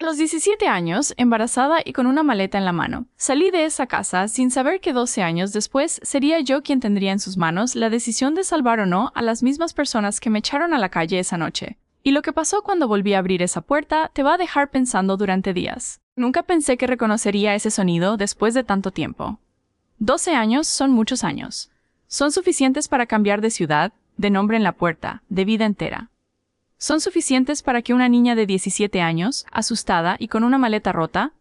A los 17 años, embarazada y con una maleta en la mano, salí de esa casa sin saber que 12 años después sería yo quien tendría en sus manos la decisión de salvar o no a las mismas personas que me echaron a la calle esa noche. Y lo que pasó cuando volví a abrir esa puerta te va a dejar pensando durante días. Nunca pensé que reconocería ese sonido después de tanto tiempo. 12 años son muchos años. Son suficientes para cambiar de ciudad, de nombre en la puerta, de vida entera. Son suficientes para que una niña de 17 años, asustada y con una maleta rota,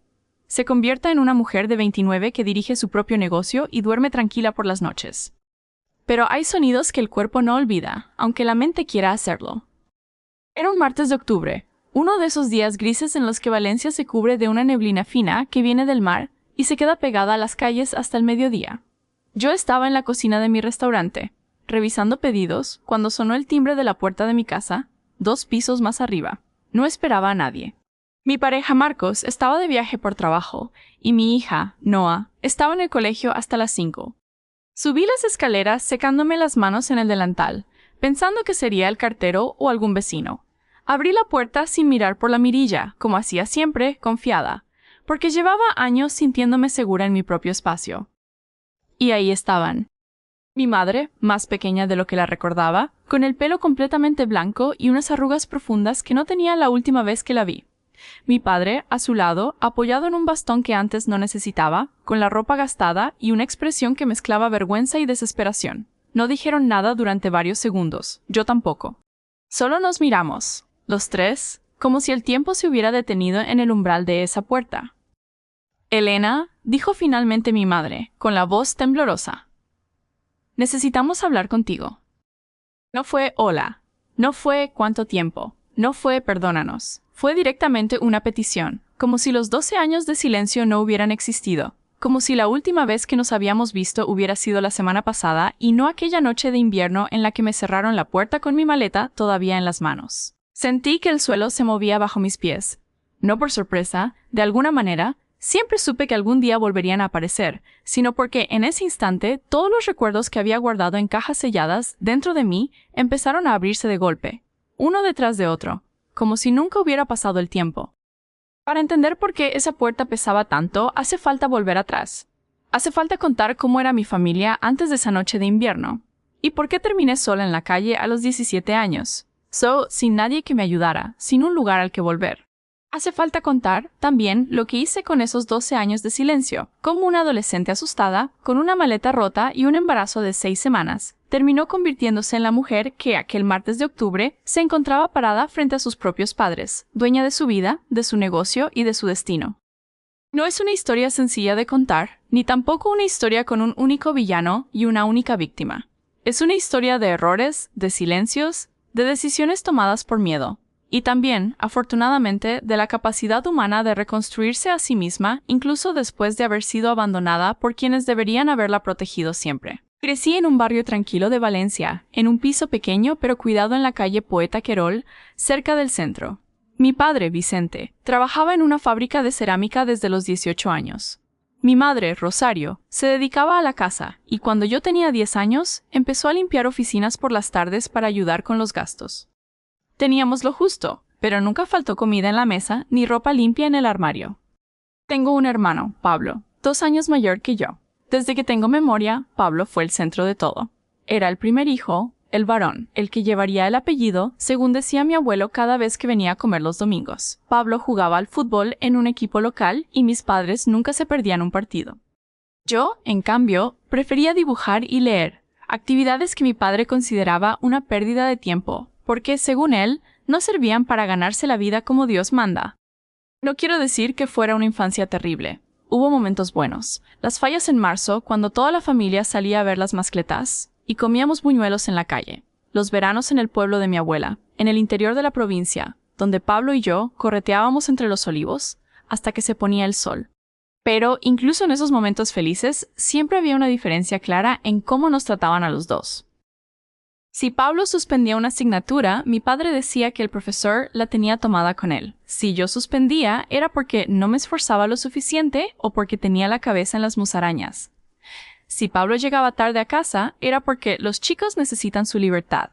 se convierta en una mujer de 29 que dirige su propio negocio y duerme tranquila por las noches. Pero hay sonidos que el cuerpo no olvida, aunque la mente quiera hacerlo. Era un martes de octubre, uno de esos días grises en los que Valencia se cubre de una neblina fina que viene del mar y se queda pegada a las calles hasta el mediodía. Yo estaba en la cocina de mi restaurante, revisando pedidos, cuando sonó el timbre de la puerta de mi casa, 2 pisos más arriba. No esperaba a nadie. Mi pareja Marcos estaba de viaje por trabajo, y mi hija, Noah, estaba en el colegio hasta las 5. Subí las escaleras secándome las manos en el delantal, pensando que sería el cartero o algún vecino. Abrí la puerta sin mirar por la mirilla, como hacía siempre, confiada, porque llevaba años sintiéndome segura en mi propio espacio. Y ahí estaban. Mi madre, más pequeña de lo que la recordaba, con el pelo completamente blanco y unas arrugas profundas que no tenía la última vez que la vi. Mi padre, a su lado, apoyado en un bastón que antes no necesitaba, con la ropa gastada y una expresión que mezclaba vergüenza y desesperación. No dijeron nada durante varios segundos, yo tampoco. Solo nos miramos, los tres, como si el tiempo se hubiera detenido en el umbral de esa puerta. «Elena», dijo finalmente mi madre, con la voz temblorosa. «Necesitamos hablar contigo». No fue hola, no fue cuánto tiempo, no fue perdónanos. Fue directamente una petición, como si los 12 años de silencio no hubieran existido, como si la última vez que nos habíamos visto hubiera sido la semana pasada y no aquella noche de invierno en la que me cerraron la puerta con mi maleta todavía en las manos. Sentí que el suelo se movía bajo mis pies. No por sorpresa, de alguna manera, siempre supe que algún día volverían a aparecer, sino porque en ese instante todos los recuerdos que había guardado en cajas selladas dentro de mí empezaron a abrirse de golpe, uno detrás de otro, como si nunca hubiera pasado el tiempo. Para entender por qué esa puerta pesaba tanto, hace falta volver atrás. Hace falta contar cómo era mi familia antes de esa noche de invierno, y por qué terminé sola en la calle a los 17 años, sin nadie que me ayudara, sin un lugar al que volver. Hace falta contar, también, lo que hice con esos 12 años de silencio, como una adolescente asustada, con una maleta rota y un embarazo de 6 semanas, terminó convirtiéndose en la mujer que aquel martes de octubre se encontraba parada frente a sus propios padres, dueña de su vida, de su negocio y de su destino. No es una historia sencilla de contar, ni tampoco una historia con un único villano y una única víctima. Es una historia de errores, de silencios, de decisiones tomadas por miedo. Y también, afortunadamente, de la capacidad humana de reconstruirse a sí misma, incluso después de haber sido abandonada por quienes deberían haberla protegido siempre. Crecí en un barrio tranquilo de Valencia, en un piso pequeño pero cuidado en la calle Poeta Querol, cerca del centro. Mi padre, Vicente, trabajaba en una fábrica de cerámica desde los 18 años. Mi madre, Rosario, se dedicaba a la casa y cuando yo tenía 10 años, empezó a limpiar oficinas por las tardes para ayudar con los gastos. Teníamos lo justo, pero nunca faltó comida en la mesa ni ropa limpia en el armario. Tengo un hermano, Pablo, 2 años mayor que yo. Desde que tengo memoria, Pablo fue el centro de todo. Era el primer hijo, el varón, el que llevaría el apellido, según decía mi abuelo cada vez que venía a comer los domingos. Pablo jugaba al fútbol en un equipo local y mis padres nunca se perdían un partido. Yo, en cambio, prefería dibujar y leer, actividades que mi padre consideraba una pérdida de tiempo, porque, según él, no servían para ganarse la vida como Dios manda. No quiero decir que fuera una infancia terrible. Hubo momentos buenos. Las fallas en marzo, cuando toda la familia salía a ver las mascletas, y comíamos buñuelos en la calle. Los veranos en el pueblo de mi abuela, en el interior de la provincia, donde Pablo y yo correteábamos entre los olivos, hasta que se ponía el sol. Pero, incluso en esos momentos felices, siempre había una diferencia clara en cómo nos trataban a los dos. Si Pablo suspendía una asignatura, mi padre decía que el profesor la tenía tomada con él. Si yo suspendía, era porque no me esforzaba lo suficiente o porque tenía la cabeza en las musarañas. Si Pablo llegaba tarde a casa, era porque los chicos necesitan su libertad.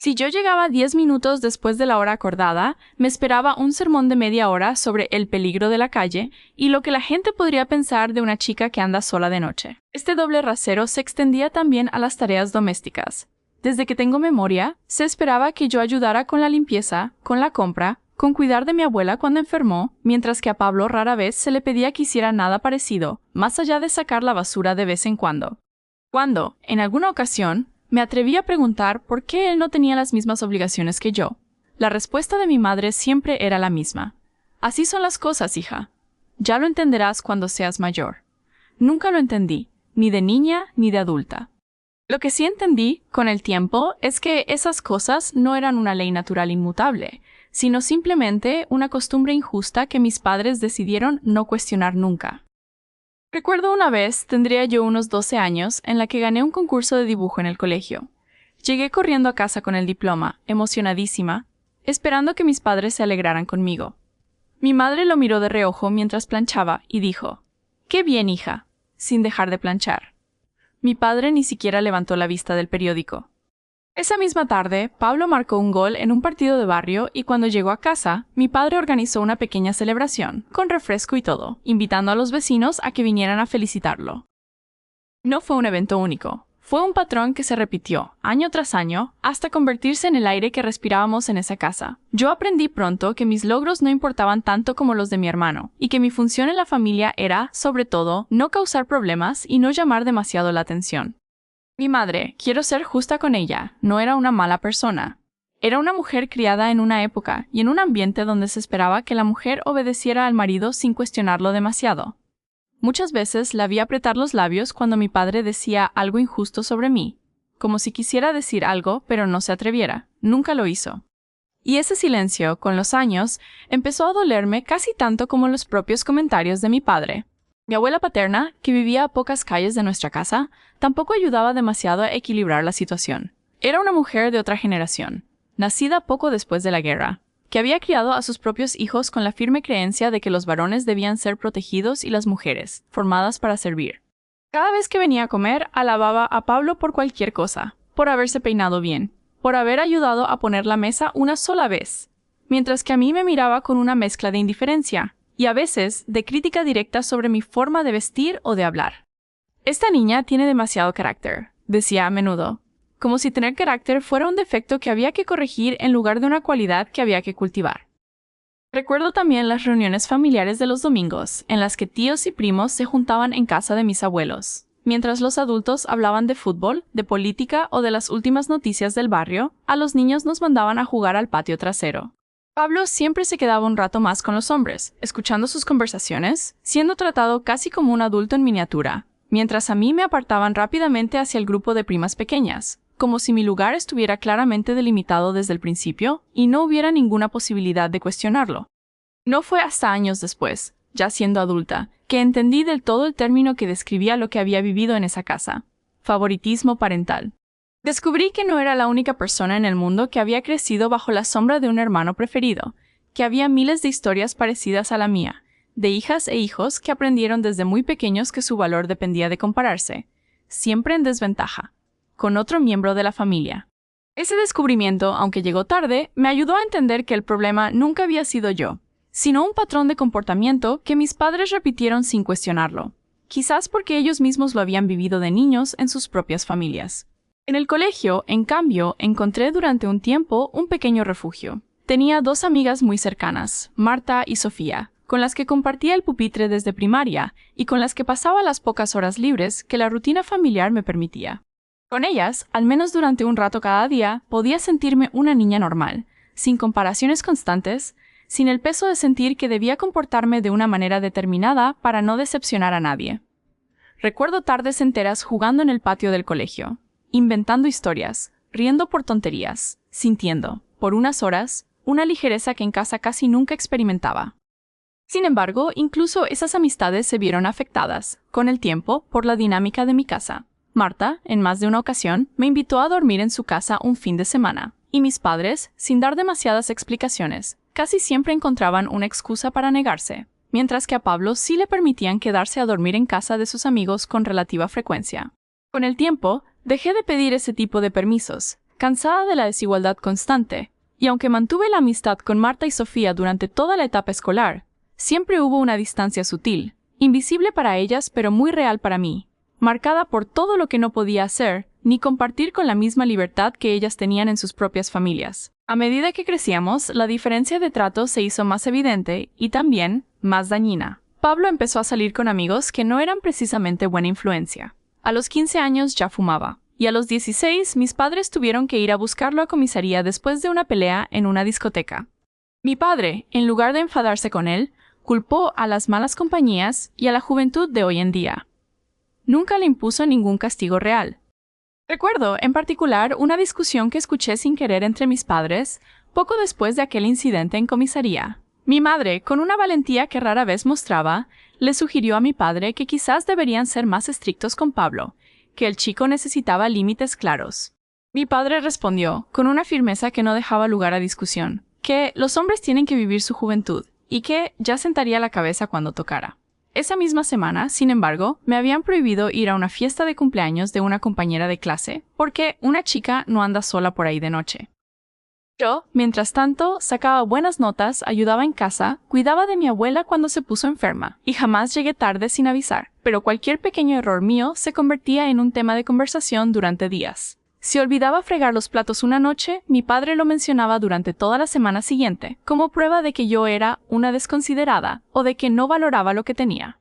Si yo llegaba 10 minutos después de la hora acordada, me esperaba un sermón de media hora sobre el peligro de la calle y lo que la gente podría pensar de una chica que anda sola de noche. Este doble rasero se extendía también a las tareas domésticas. Desde que tengo memoria, se esperaba que yo ayudara con la limpieza, con la compra, con cuidar de mi abuela cuando enfermó, mientras que a Pablo rara vez se le pedía que hiciera nada parecido, más allá de sacar la basura de vez en cuando. Cuando, en alguna ocasión, me atreví a preguntar por qué él no tenía las mismas obligaciones que yo. La respuesta de mi madre siempre era la misma. Así son las cosas, hija. Ya lo entenderás cuando seas mayor. Nunca lo entendí, ni de niña ni de adulta. Lo que sí entendí, con el tiempo, es que esas cosas no eran una ley natural inmutable, sino simplemente una costumbre injusta que mis padres decidieron no cuestionar nunca. Recuerdo una vez, tendría yo unos 12 años, en la que gané un concurso de dibujo en el colegio. Llegué corriendo a casa con el diploma, emocionadísima, esperando que mis padres se alegraran conmigo. Mi madre lo miró de reojo mientras planchaba y dijo, «¡Qué bien, hija!», sin dejar de planchar. Mi padre ni siquiera levantó la vista del periódico. Esa misma tarde, Pablo marcó un gol en un partido de barrio y cuando llegó a casa, mi padre organizó una pequeña celebración, con refresco y todo, invitando a los vecinos a que vinieran a felicitarlo. No fue un evento único. Fue un patrón que se repitió, año tras año, hasta convertirse en el aire que respirábamos en esa casa. Yo aprendí pronto que mis logros no importaban tanto como los de mi hermano, y que mi función en la familia era, sobre todo, no causar problemas y no llamar demasiado la atención. Mi madre, quiero ser justa con ella, no era una mala persona. Era una mujer criada en una época y en un ambiente donde se esperaba que la mujer obedeciera al marido sin cuestionarlo demasiado. Muchas veces la vi apretar los labios cuando mi padre decía algo injusto sobre mí, como si quisiera decir algo pero no se atreviera. Nunca lo hizo. Y ese silencio, con los años, empezó a dolerme casi tanto como los propios comentarios de mi padre. Mi abuela paterna, que vivía a pocas calles de nuestra casa, tampoco ayudaba demasiado a equilibrar la situación. Era una mujer de otra generación, nacida poco después de la guerra, que había criado a sus propios hijos con la firme creencia de que los varones debían ser protegidos y las mujeres, formadas para servir. Cada vez que venía a comer, alababa a Pablo por cualquier cosa, por haberse peinado bien, por haber ayudado a poner la mesa una sola vez, mientras que a mí me miraba con una mezcla de indiferencia, y a veces de crítica directa sobre mi forma de vestir o de hablar. «Esta niña tiene demasiado carácter», decía a menudo, como si tener carácter fuera un defecto que había que corregir en lugar de una cualidad que había que cultivar. Recuerdo también las reuniones familiares de los domingos, en las que tíos y primos se juntaban en casa de mis abuelos. Mientras los adultos hablaban de fútbol, de política o de las últimas noticias del barrio, a los niños nos mandaban a jugar al patio trasero. Pablo siempre se quedaba un rato más con los hombres, escuchando sus conversaciones, siendo tratado casi como un adulto en miniatura, mientras a mí me apartaban rápidamente hacia el grupo de primas pequeñas, como si mi lugar estuviera claramente delimitado desde el principio y no hubiera ninguna posibilidad de cuestionarlo. No fue hasta años después, ya siendo adulta, que entendí del todo el término que describía lo que había vivido en esa casa: favoritismo parental. Descubrí que no era la única persona en el mundo que había crecido bajo la sombra de un hermano preferido, que había miles de historias parecidas a la mía, de hijas e hijos que aprendieron desde muy pequeños que su valor dependía de compararse, siempre en desventaja, con otro miembro de la familia. Ese descubrimiento, aunque llegó tarde, me ayudó a entender que el problema nunca había sido yo, sino un patrón de comportamiento que mis padres repitieron sin cuestionarlo, quizás porque ellos mismos lo habían vivido de niños en sus propias familias. En el colegio, en cambio, encontré durante un tiempo un pequeño refugio. Tenía 2 amigas muy cercanas, Marta y Sofía, con las que compartía el pupitre desde primaria y con las que pasaba las pocas horas libres que la rutina familiar me permitía. Con ellas, al menos durante un rato cada día, podía sentirme una niña normal, sin comparaciones constantes, sin el peso de sentir que debía comportarme de una manera determinada para no decepcionar a nadie. Recuerdo tardes enteras jugando en el patio del colegio, inventando historias, riendo por tonterías, sintiendo, por unas horas, una ligereza que en casa casi nunca experimentaba. Sin embargo, incluso esas amistades se vieron afectadas, con el tiempo, por la dinámica de mi casa. Marta, en más de una ocasión, me invitó a dormir en su casa un fin de semana, y mis padres, sin dar demasiadas explicaciones, casi siempre encontraban una excusa para negarse, mientras que a Pablo sí le permitían quedarse a dormir en casa de sus amigos con relativa frecuencia. Con el tiempo, dejé de pedir ese tipo de permisos, cansada de la desigualdad constante, y aunque mantuve la amistad con Marta y Sofía durante toda la etapa escolar, siempre hubo una distancia sutil, invisible para ellas pero muy real para mí, marcada por todo lo que no podía hacer, ni compartir con la misma libertad que ellas tenían en sus propias familias. A medida que crecíamos, la diferencia de trato se hizo más evidente y también más dañina. Pablo empezó a salir con amigos que no eran precisamente buena influencia. A los 15 años ya fumaba, y a los 16 mis padres tuvieron que ir a buscarlo a comisaría después de una pelea en una discoteca. Mi padre, en lugar de enfadarse con él, culpó a las malas compañías y a la juventud de hoy en día. Nunca le impuso ningún castigo real. Recuerdo, en particular, una discusión que escuché sin querer entre mis padres poco después de aquel incidente en comisaría. Mi madre, con una valentía que rara vez mostraba, le sugirió a mi padre que quizás deberían ser más estrictos con Pablo, que el chico necesitaba límites claros. Mi padre respondió, con una firmeza que no dejaba lugar a discusión, que los hombres tienen que vivir su juventud y que ya sentaría la cabeza cuando tocara. Esa misma semana, sin embargo, me habían prohibido ir a una fiesta de cumpleaños de una compañera de clase, porque una chica no anda sola por ahí de noche. Yo, mientras tanto, sacaba buenas notas, ayudaba en casa, cuidaba de mi abuela cuando se puso enferma, y jamás llegué tarde sin avisar, pero cualquier pequeño error mío se convertía en un tema de conversación durante días. Si olvidaba fregar los platos una noche, mi padre lo mencionaba durante toda la semana siguiente, como prueba de que yo era una desconsiderada o de que no valoraba lo que tenía.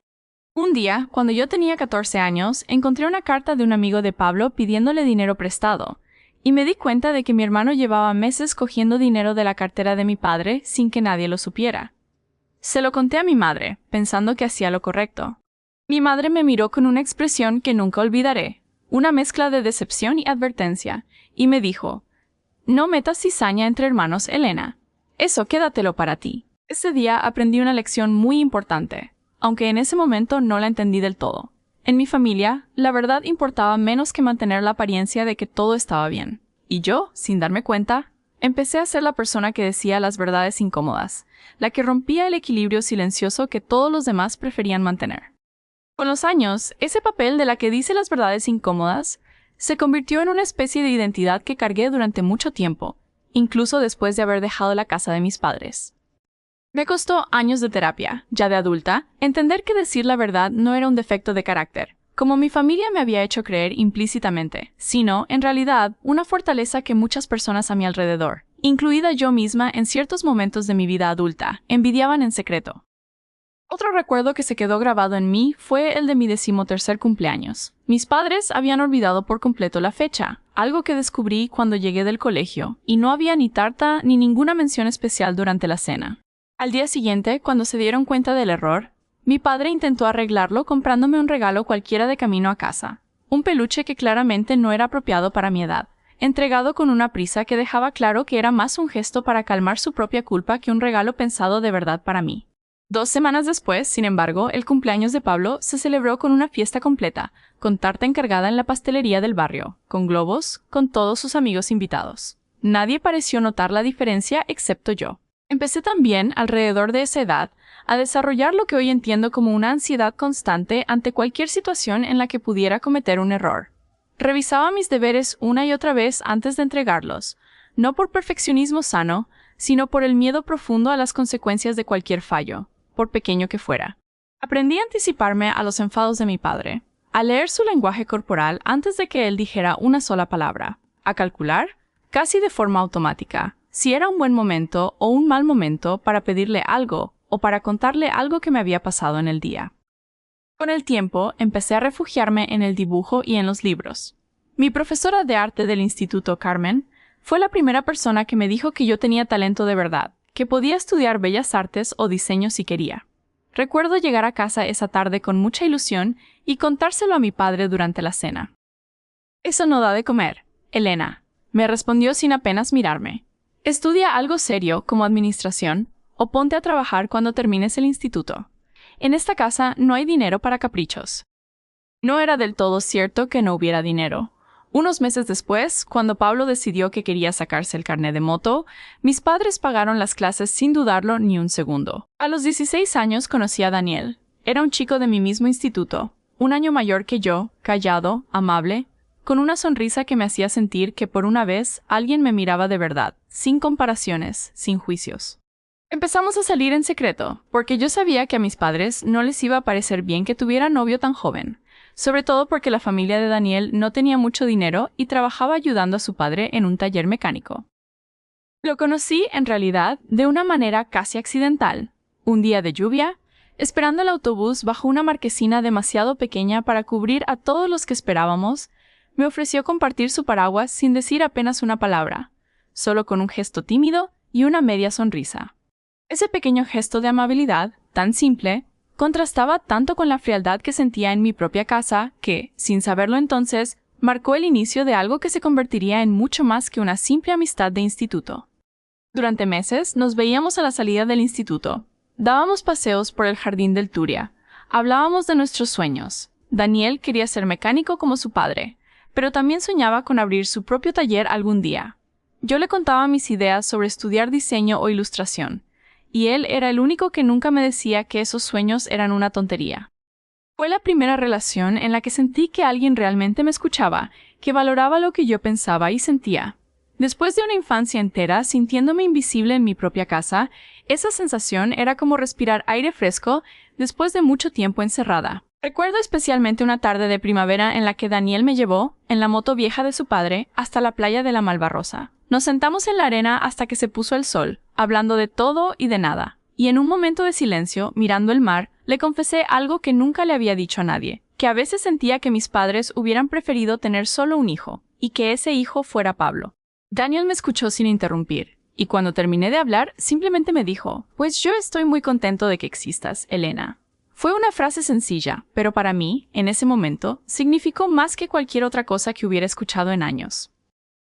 Un día, cuando yo tenía 14 años, encontré una carta de un amigo de Pablo pidiéndole dinero prestado, y me di cuenta de que mi hermano llevaba meses cogiendo dinero de la cartera de mi padre sin que nadie lo supiera. Se lo conté a mi madre, pensando que hacía lo correcto. Mi madre me miró con una expresión que nunca olvidaré, una mezcla de decepción y advertencia, y me dijo: «No metas cizaña entre hermanos, Elena. Eso quédatelo para ti». Ese día aprendí una lección muy importante, aunque en ese momento no la entendí del todo. En mi familia, la verdad importaba menos que mantener la apariencia de que todo estaba bien. Y yo, sin darme cuenta, empecé a ser la persona que decía las verdades incómodas, la que rompía el equilibrio silencioso que todos los demás preferían mantener. Con los años, ese papel de la que dice las verdades incómodas se convirtió en una especie de identidad que cargué durante mucho tiempo, incluso después de haber dejado la casa de mis padres. Me costó años de terapia, ya de adulta, entender que decir la verdad no era un defecto de carácter, como mi familia me había hecho creer implícitamente, sino, en realidad, una fortaleza que muchas personas a mi alrededor, incluida yo misma en ciertos momentos de mi vida adulta, envidiaban en secreto. Otro recuerdo que se quedó grabado en mí fue el de mi 13º cumpleaños. Mis padres habían olvidado por completo la fecha, algo que descubrí cuando llegué del colegio, y no había ni tarta ni ninguna mención especial durante la cena. Al día siguiente, cuando se dieron cuenta del error, mi padre intentó arreglarlo comprándome un regalo cualquiera de camino a casa, un peluche que claramente no era apropiado para mi edad, entregado con una prisa que dejaba claro que era más un gesto para calmar su propia culpa que un regalo pensado de verdad para mí. 2 semanas después, sin embargo, el cumpleaños de Pablo se celebró con una fiesta completa, con tarta encargada en la pastelería del barrio, con globos, con todos sus amigos invitados. Nadie pareció notar la diferencia excepto yo. Empecé también, alrededor de esa edad, a desarrollar lo que hoy entiendo como una ansiedad constante ante cualquier situación en la que pudiera cometer un error. Revisaba mis deberes una y otra vez antes de entregarlos, no por perfeccionismo sano, sino por el miedo profundo a las consecuencias de cualquier fallo, por pequeño que fuera. Aprendí a anticiparme a los enfados de mi padre, a leer su lenguaje corporal antes de que él dijera una sola palabra, a calcular, casi de forma automática, si era un buen momento o un mal momento para pedirle algo o para contarle algo que me había pasado en el día. Con el tiempo, empecé a refugiarme en el dibujo y en los libros. Mi profesora de arte del instituto, Carmen, fue la primera persona que me dijo que yo tenía talento de verdad, que podía estudiar bellas artes o diseño si quería. Recuerdo llegar a casa esa tarde con mucha ilusión y contárselo a mi padre durante la cena. «Eso no da de comer, Elena», me respondió sin apenas mirarme. «Estudia algo serio como administración o ponte a trabajar cuando termines el instituto. En esta casa no hay dinero para caprichos». No era del todo cierto que no hubiera dinero. Unos meses después, cuando Pablo decidió que quería sacarse el carné de moto, mis padres pagaron las clases sin dudarlo ni un segundo. A los 16 años conocí a Daniel. Era un chico de mi mismo instituto, un año mayor que yo, callado, amable, con una sonrisa que me hacía sentir que por una vez alguien me miraba de verdad, sin comparaciones, sin juicios. Empezamos a salir en secreto, porque yo sabía que a mis padres no les iba a parecer bien que tuviera novio tan joven, sobre todo porque la familia de Daniel no tenía mucho dinero y trabajaba ayudando a su padre en un taller mecánico. Lo conocí, en realidad, de una manera casi accidental. Un día de lluvia, esperando el autobús bajo una marquesina demasiado pequeña para cubrir a todos los que esperábamos, me ofreció compartir su paraguas sin decir apenas una palabra, solo con un gesto tímido y una media sonrisa. Ese pequeño gesto de amabilidad, tan simple, contrastaba tanto con la frialdad que sentía en mi propia casa que, sin saberlo entonces, marcó el inicio de algo que se convertiría en mucho más que una simple amistad de instituto. Durante meses nos veíamos a la salida del instituto, dábamos paseos por el jardín del Turia, hablábamos de nuestros sueños. Daniel quería ser mecánico como su padre, pero también soñaba con abrir su propio taller algún día. Yo le contaba mis ideas sobre estudiar diseño o ilustración, y él era el único que nunca me decía que esos sueños eran una tontería. Fue la primera relación en la que sentí que alguien realmente me escuchaba, que valoraba lo que yo pensaba y sentía. Después de una infancia entera sintiéndome invisible en mi propia casa, esa sensación era como respirar aire fresco después de mucho tiempo encerrada. Recuerdo especialmente una tarde de primavera en la que Daniel me llevó, en la moto vieja de su padre, hasta la playa de la Malvarrosa. Nos sentamos en la arena hasta que se puso el sol, hablando de todo y de nada. Y en un momento de silencio, mirando el mar, le confesé algo que nunca le había dicho a nadie, que a veces sentía que mis padres hubieran preferido tener solo un hijo, y que ese hijo fuera Pablo. Daniel me escuchó sin interrumpir, y cuando terminé de hablar, simplemente me dijo, «Pues yo estoy muy contento de que existas, Elena». Fue una frase sencilla, pero para mí, en ese momento, significó más que cualquier otra cosa que hubiera escuchado en años.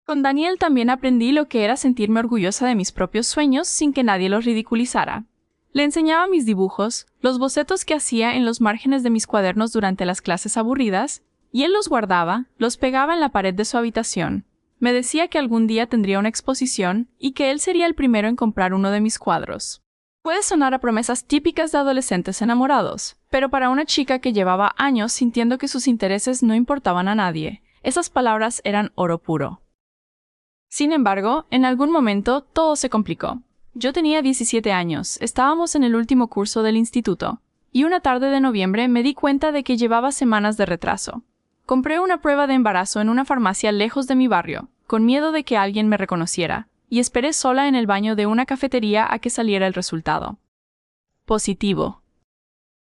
Con Daniel también aprendí lo que era sentirme orgullosa de mis propios sueños sin que nadie los ridiculizara. Le enseñaba mis dibujos, los bocetos que hacía en los márgenes de mis cuadernos durante las clases aburridas, y él los guardaba, los pegaba en la pared de su habitación. Me decía que algún día tendría una exposición y que él sería el primero en comprar uno de mis cuadros. Puede sonar a promesas típicas de adolescentes enamorados, pero para una chica que llevaba años sintiendo que sus intereses no importaban a nadie, esas palabras eran oro puro. Sin embargo, en algún momento todo se complicó. Yo tenía 17 años, estábamos en el último curso del instituto, y una tarde de noviembre me di cuenta de que llevaba semanas de retraso. Compré una prueba de embarazo en una farmacia lejos de mi barrio, con miedo de que alguien me reconociera, y esperé sola en el baño de una cafetería a que saliera el resultado. Positivo.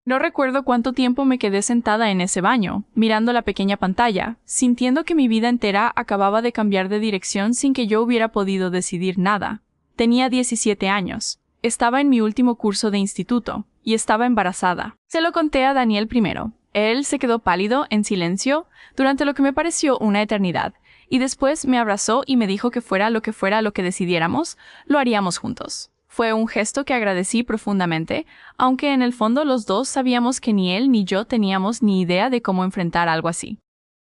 No recuerdo cuánto tiempo me quedé sentada en ese baño, mirando la pequeña pantalla, sintiendo que mi vida entera acababa de cambiar de dirección sin que yo hubiera podido decidir nada. Tenía 17 años, estaba en mi último curso de instituto, y estaba embarazada. Se lo conté a Daniel primero. Él se quedó pálido, en silencio, durante lo que me pareció una eternidad, y después me abrazó y me dijo que fuera lo que decidiéramos, lo haríamos juntos. Fue un gesto que agradecí profundamente, aunque en el fondo los dos sabíamos que ni él ni yo teníamos ni idea de cómo enfrentar algo así.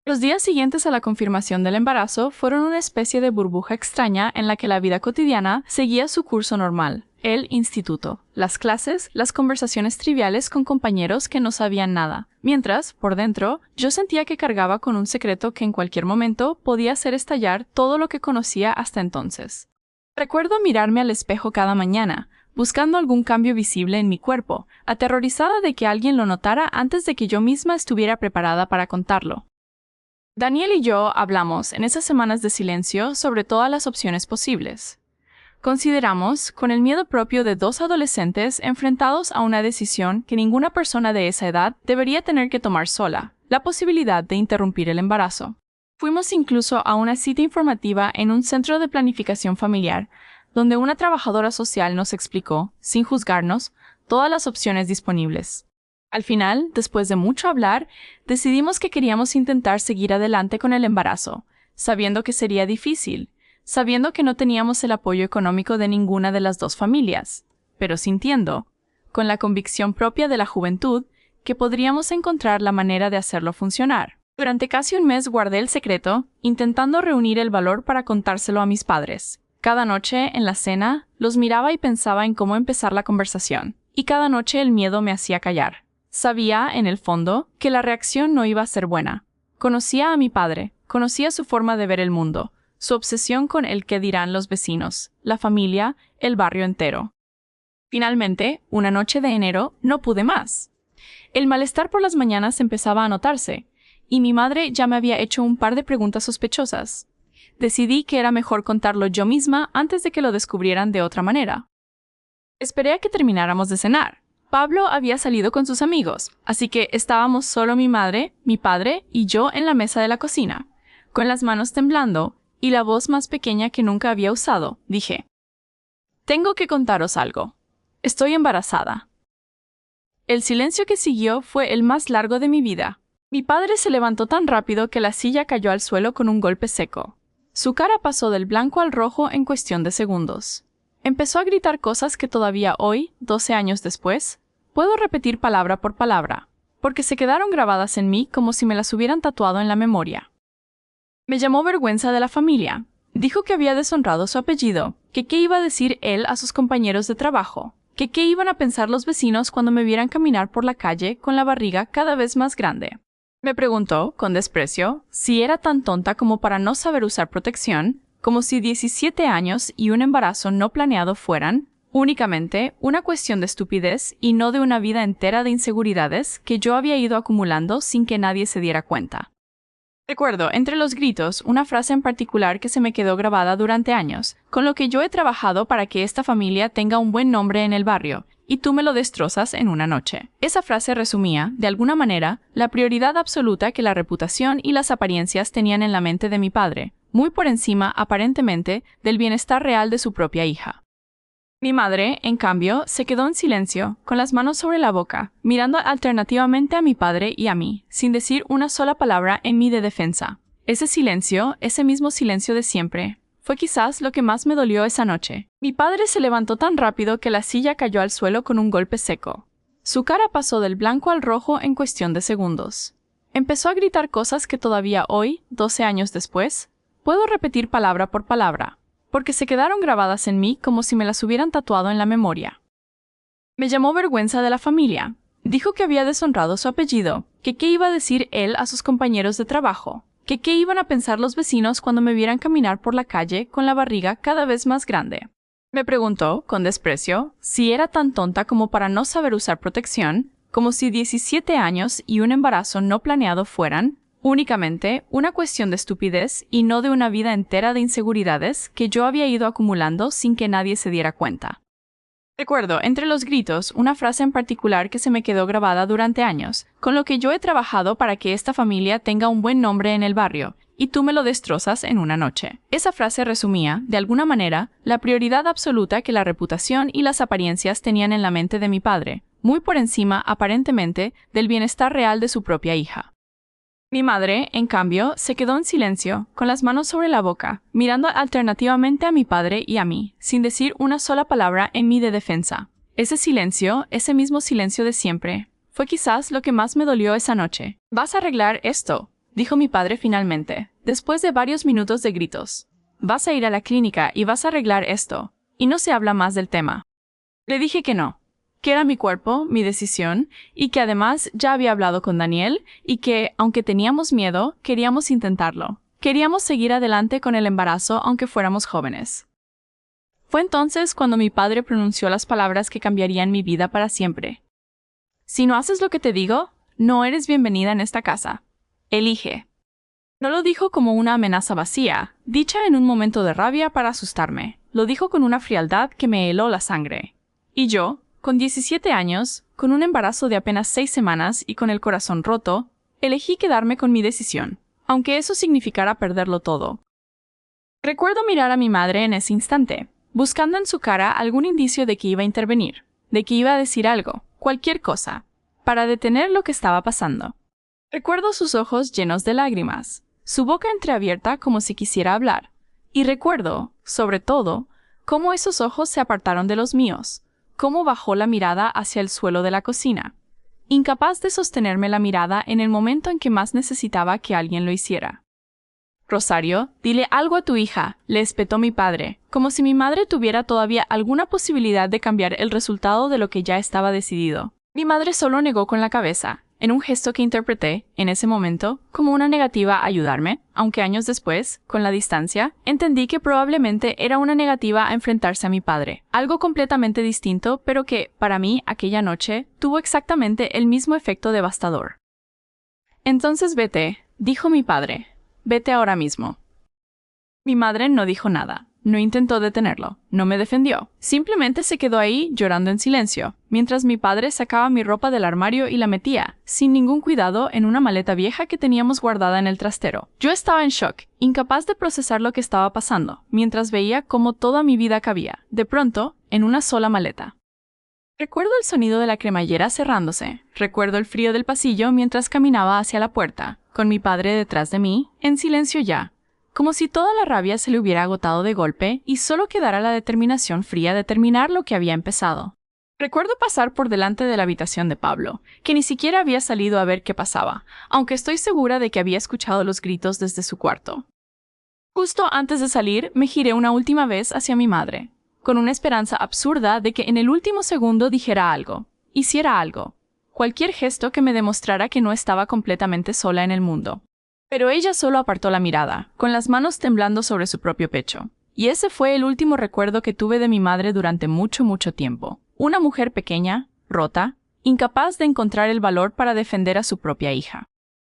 Los días siguientes a la confirmación del embarazo fueron una especie de burbuja extraña en la que la vida cotidiana seguía su curso normal, el instituto, las clases, las conversaciones triviales con compañeros que no sabían nada, mientras, por dentro, yo sentía que cargaba con un secreto que en cualquier momento podía hacer estallar todo lo que conocía hasta entonces. Recuerdo mirarme al espejo cada mañana, buscando algún cambio visible en mi cuerpo, aterrorizada de que alguien lo notara antes de que yo misma estuviera preparada para contarlo. Daniel y yo hablamos en esas semanas de silencio sobre todas las opciones posibles. Consideramos, con el miedo propio de dos adolescentes enfrentados a una decisión que ninguna persona de esa edad debería tener que tomar sola, la posibilidad de interrumpir el embarazo. Fuimos incluso a una cita informativa en un centro de planificación familiar, donde una trabajadora social nos explicó, sin juzgarnos, todas las opciones disponibles. Al final, después de mucho hablar, decidimos que queríamos intentar seguir adelante con el embarazo, sabiendo que sería difícil, sabiendo que no teníamos el apoyo económico de ninguna de las dos familias, pero sintiendo, con la convicción propia de la juventud, que podríamos encontrar la manera de hacerlo funcionar. Durante casi un mes guardé el secreto, intentando reunir el valor para contárselo a mis padres. Cada noche, en la cena, los miraba y pensaba en cómo empezar la conversación, y cada noche el miedo me hacía callar. Sabía, en el fondo, que la reacción no iba a ser buena. Conocía a mi padre, conocía su forma de ver el mundo, su obsesión con el qué dirán los vecinos, la familia, el barrio entero. Finalmente, una noche de enero, no pude más. El malestar por las mañanas empezaba a notarse, y mi madre ya me había hecho un par de preguntas sospechosas. Decidí que era mejor contarlo yo misma antes de que lo descubrieran de otra manera. Esperé a que termináramos de cenar. Pablo había salido con sus amigos, así que estábamos solo mi madre, mi padre y yo en la mesa de la cocina. Con las manos temblando y la voz más pequeña que nunca había usado, dije: «Tengo que contaros algo. Estoy embarazada». El silencio que siguió fue el más largo de mi vida. Mi padre se levantó tan rápido que la silla cayó al suelo con un golpe seco. Su cara pasó del blanco al rojo en cuestión de segundos. Empezó a gritar cosas que todavía hoy, 12 años después, puedo repetir palabra por palabra, porque se quedaron grabadas en mí como si me las hubieran tatuado en la memoria. Me llamó vergüenza de la familia. Dijo que había deshonrado su apellido, que qué iba a decir él a sus compañeros de trabajo, que qué iban a pensar los vecinos cuando me vieran caminar por la calle con la barriga cada vez más grande. Me preguntó, con desprecio, si era tan tonta como para no saber usar protección, como si 17 años y un embarazo no planeado fueran únicamente una cuestión de estupidez y no de una vida entera de inseguridades que yo había ido acumulando sin que nadie se diera cuenta. Recuerdo, entre los gritos, una frase en particular que se me quedó grabada durante años, con lo que yo he trabajado para que esta familia tenga un buen nombre en el barrio, y tú me lo destrozas en una noche. Esa frase resumía, de alguna manera, la prioridad absoluta que la reputación y las apariencias tenían en la mente de mi padre, muy por encima, aparentemente, del bienestar real de su propia hija. Mi madre, en cambio, se quedó en silencio, con las manos sobre la boca, mirando alternativamente a mi padre y a mí, sin decir una sola palabra en mí de defensa. Ese silencio, ese mismo silencio de siempre, fue quizás lo que más me dolió esa noche. Mi padre se levantó tan rápido que la silla cayó al suelo con un golpe seco. Su cara pasó del blanco al rojo en cuestión de segundos. Empezó a gritar cosas que todavía hoy, 12 años después, puedo repetir palabra por palabra, porque se quedaron grabadas en mí como si me las hubieran tatuado en la memoria. Me llamó vergüenza de la familia. Dijo que había deshonrado su apellido, que qué iba a decir él a sus compañeros de trabajo, que qué iban a pensar los vecinos cuando me vieran caminar por la calle con la barriga cada vez más grande. Me preguntó, con desprecio, si era tan tonta como para no saber usar protección, como si 17 años y un embarazo no planeado fueran únicamente una cuestión de estupidez y no de una vida entera de inseguridades que yo había ido acumulando sin que nadie se diera cuenta. Recuerdo, entre los gritos, una frase en particular que se me quedó grabada durante años, con lo que yo he trabajado para que esta familia tenga un buen nombre en el barrio, y tú me lo destrozas en una noche. Esa frase resumía, de alguna manera, la prioridad absoluta que la reputación y las apariencias tenían en la mente de mi padre, muy por encima, aparentemente, del bienestar real de su propia hija. Mi madre, en cambio, se quedó en silencio, con las manos sobre la boca, mirando alternativamente a mi padre y a mí, sin decir una sola palabra en mí de defensa. Ese silencio, ese mismo silencio de siempre, fue quizás lo que más me dolió esa noche. «Vas a arreglar esto», dijo mi padre finalmente, después de varios minutos de gritos. «Vas a ir a la clínica y vas a arreglar esto, y no se habla más del tema». Le dije que no, que era mi cuerpo, mi decisión, y que además ya había hablado con Daniel, y que, aunque teníamos miedo, queríamos intentarlo. Queríamos seguir adelante con el embarazo aunque fuéramos jóvenes. Fue entonces cuando mi padre pronunció las palabras que cambiarían mi vida para siempre. «Si no haces lo que te digo, no eres bienvenida en esta casa. Elige». No lo dijo como una amenaza vacía, dicha en un momento de rabia para asustarme. Lo dijo con una frialdad que me heló la sangre. Y yo, con 17 años, con un embarazo de apenas 6 semanas y con el corazón roto, elegí quedarme con mi decisión, aunque eso significara perderlo todo. Recuerdo mirar a mi madre en ese instante, buscando en su cara algún indicio de que iba a intervenir, de que iba a decir algo, cualquier cosa, para detener lo que estaba pasando. Recuerdo sus ojos llenos de lágrimas, su boca entreabierta como si quisiera hablar, y recuerdo, sobre todo, cómo esos ojos se apartaron de los míos, cómo bajó la mirada hacia el suelo de la cocina, incapaz de sostenerme la mirada en el momento en que más necesitaba que alguien lo hiciera. «Rosario, dile algo a tu hija», le espetó mi padre, como si mi madre tuviera todavía alguna posibilidad de cambiar el resultado de lo que ya estaba decidido. Mi madre solo negó con la cabeza, en un gesto que interpreté, en ese momento, como una negativa a ayudarme, aunque años después, con la distancia, entendí que probablemente era una negativa a enfrentarse a mi padre, algo completamente distinto, pero que, para mí, aquella noche, tuvo exactamente el mismo efecto devastador. Entonces vete, dijo mi padre, vete ahora mismo. Mi madre no dijo nada. No intentó detenerlo, no me defendió. Simplemente se quedó ahí llorando en silencio, mientras mi padre sacaba mi ropa del armario y la metía, sin ningún cuidado, en una maleta vieja que teníamos guardada en el trastero. Yo estaba en shock, incapaz de procesar lo que estaba pasando, mientras veía cómo toda mi vida cabía, de pronto, en una sola maleta. Recuerdo el sonido de la cremallera cerrándose. Recuerdo el frío del pasillo mientras caminaba hacia la puerta, con mi padre detrás de mí, en silencio ya. Como si toda la rabia se le hubiera agotado de golpe y solo quedara la determinación fría de terminar lo que había empezado. Recuerdo pasar por delante de la habitación de Pablo, que ni siquiera había salido a ver qué pasaba, aunque estoy segura de que había escuchado los gritos desde su cuarto. Justo antes de salir, me giré una última vez hacia mi madre, con una esperanza absurda de que en el último segundo dijera algo, hiciera algo, cualquier gesto que me demostrara que no estaba completamente sola en el mundo. Pero ella solo apartó la mirada, con las manos temblando sobre su propio pecho. Y ese fue el último recuerdo que tuve de mi madre durante mucho, mucho tiempo. Una mujer pequeña, rota, incapaz de encontrar el valor para defender a su propia hija.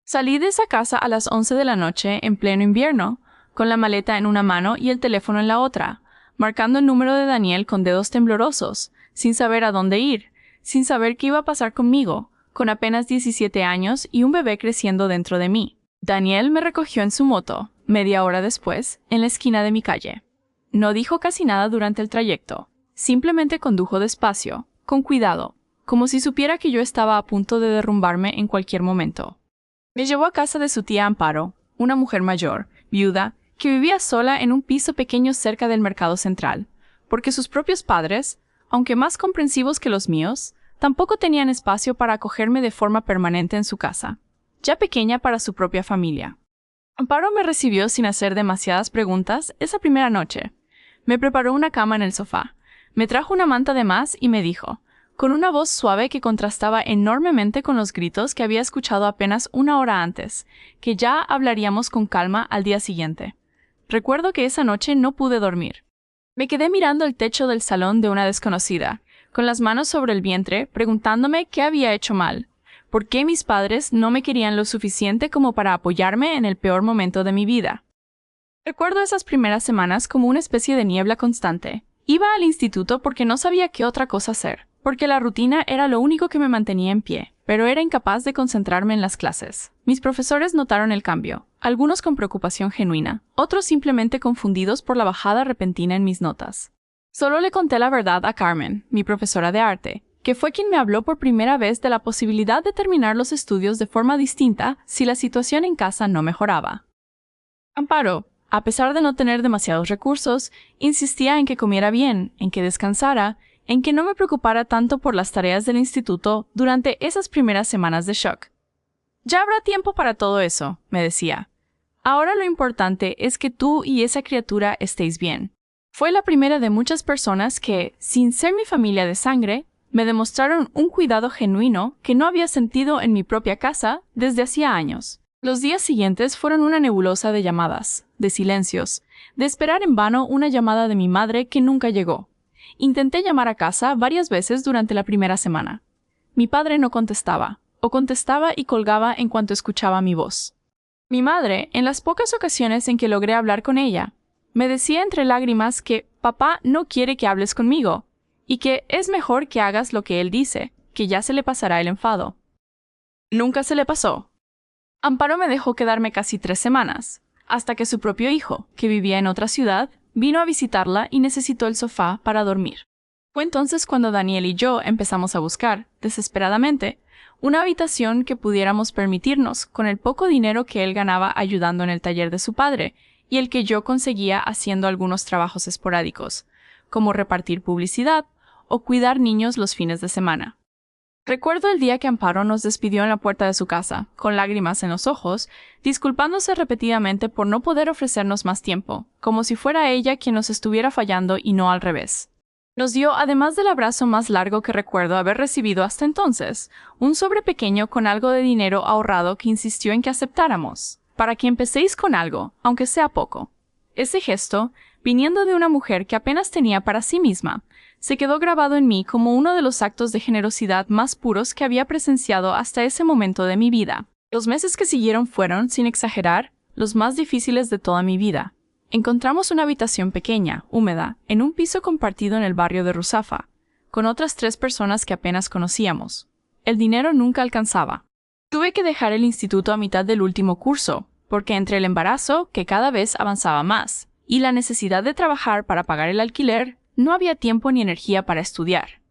Salí de esa casa a las 11 de la noche en pleno invierno, con la maleta en una mano y el teléfono en la otra, marcando el número de Daniel con dedos temblorosos, sin saber a dónde ir, sin saber qué iba a pasar conmigo, con apenas 17 años y un bebé creciendo dentro de mí. Daniel me recogió en su moto, media hora después, en la esquina de mi calle. No dijo casi nada durante el trayecto. Simplemente condujo despacio, con cuidado, como si supiera que yo estaba a punto de derrumbarme en cualquier momento. Me llevó a casa de su tía Amparo, una mujer mayor, viuda, que vivía sola en un piso pequeño cerca del mercado central, porque sus propios padres, aunque más comprensivos que los míos, tampoco tenían espacio para acogerme de forma permanente en su casa, ya pequeña para su propia familia. Amparo me recibió sin hacer demasiadas preguntas esa primera noche. Me preparó una cama en el sofá, me trajo una manta de más y me dijo, con una voz suave que contrastaba enormemente con los gritos que había escuchado apenas una hora antes, que ya hablaríamos con calma al día siguiente. Recuerdo que esa noche no pude dormir. Me quedé mirando el techo del salón de una desconocida, con las manos sobre el vientre, preguntándome qué había hecho mal. ¿Por qué mis padres no me querían lo suficiente como para apoyarme en el peor momento de mi vida? Recuerdo esas primeras semanas como una especie de niebla constante. Iba al instituto porque no sabía qué otra cosa hacer, porque la rutina era lo único que me mantenía en pie, pero era incapaz de concentrarme en las clases. Mis profesores notaron el cambio, algunos con preocupación genuina, otros simplemente confundidos por la bajada repentina en mis notas. Solo le conté la verdad a Carmen, mi profesora de arte, que fue quien me habló por primera vez de la posibilidad de terminar los estudios de forma distinta si la situación en casa no mejoraba. Amparo, a pesar de no tener demasiados recursos, insistía en que comiera bien, en que descansara, en que no me preocupara tanto por las tareas del instituto durante esas primeras semanas de shock. Ya habrá tiempo para todo eso, me decía. Ahora lo importante es que tú y esa criatura estéis bien. Fue la primera de muchas personas que, sin ser mi familia de sangre, me demostraron un cuidado genuino que no había sentido en mi propia casa desde hacía años. Los días siguientes fueron una nebulosa de llamadas, de silencios, de esperar en vano una llamada de mi madre que nunca llegó. Intenté llamar a casa varias veces durante la primera semana. Mi padre no contestaba, o contestaba y colgaba en cuanto escuchaba mi voz. Mi madre, en las pocas ocasiones en que logré hablar con ella, me decía entre lágrimas que papá no quiere que hables conmigo, y que es mejor que hagas lo que él dice, que ya se le pasará el enfado. Nunca se le pasó. Amparo me dejó quedarme casi 3 semanas, hasta que su propio hijo, que vivía en otra ciudad, vino a visitarla y necesitó el sofá para dormir. Fue entonces cuando Daniel y yo empezamos a buscar, desesperadamente, una habitación que pudiéramos permitirnos con el poco dinero que él ganaba ayudando en el taller de su padre y el que yo conseguía haciendo algunos trabajos esporádicos, como repartir publicidad o cuidar niños los fines de semana. Recuerdo el día que Amparo nos despidió en la puerta de su casa, con lágrimas en los ojos, disculpándose repetidamente por no poder ofrecernos más tiempo, como si fuera ella quien nos estuviera fallando y no al revés. Nos dio, además del abrazo más largo que recuerdo haber recibido hasta entonces, un sobre pequeño con algo de dinero ahorrado que insistió en que aceptáramos, para que empecéis con algo, aunque sea poco. Ese gesto, viniendo de una mujer que apenas tenía para sí misma, se quedó grabado en mí como uno de los actos de generosidad más puros que había presenciado hasta ese momento de mi vida. Los meses que siguieron fueron, sin exagerar, los más difíciles de toda mi vida. Encontramos una habitación pequeña, húmeda, en un piso compartido en el barrio de Ruzafa, con otras 3 personas que apenas conocíamos. El dinero nunca alcanzaba. Tuve que dejar el instituto a mitad del último curso, porque entre el embarazo, que cada vez avanzaba más, y la necesidad de trabajar para pagar el alquiler, no había tiempo ni energía para estudiar.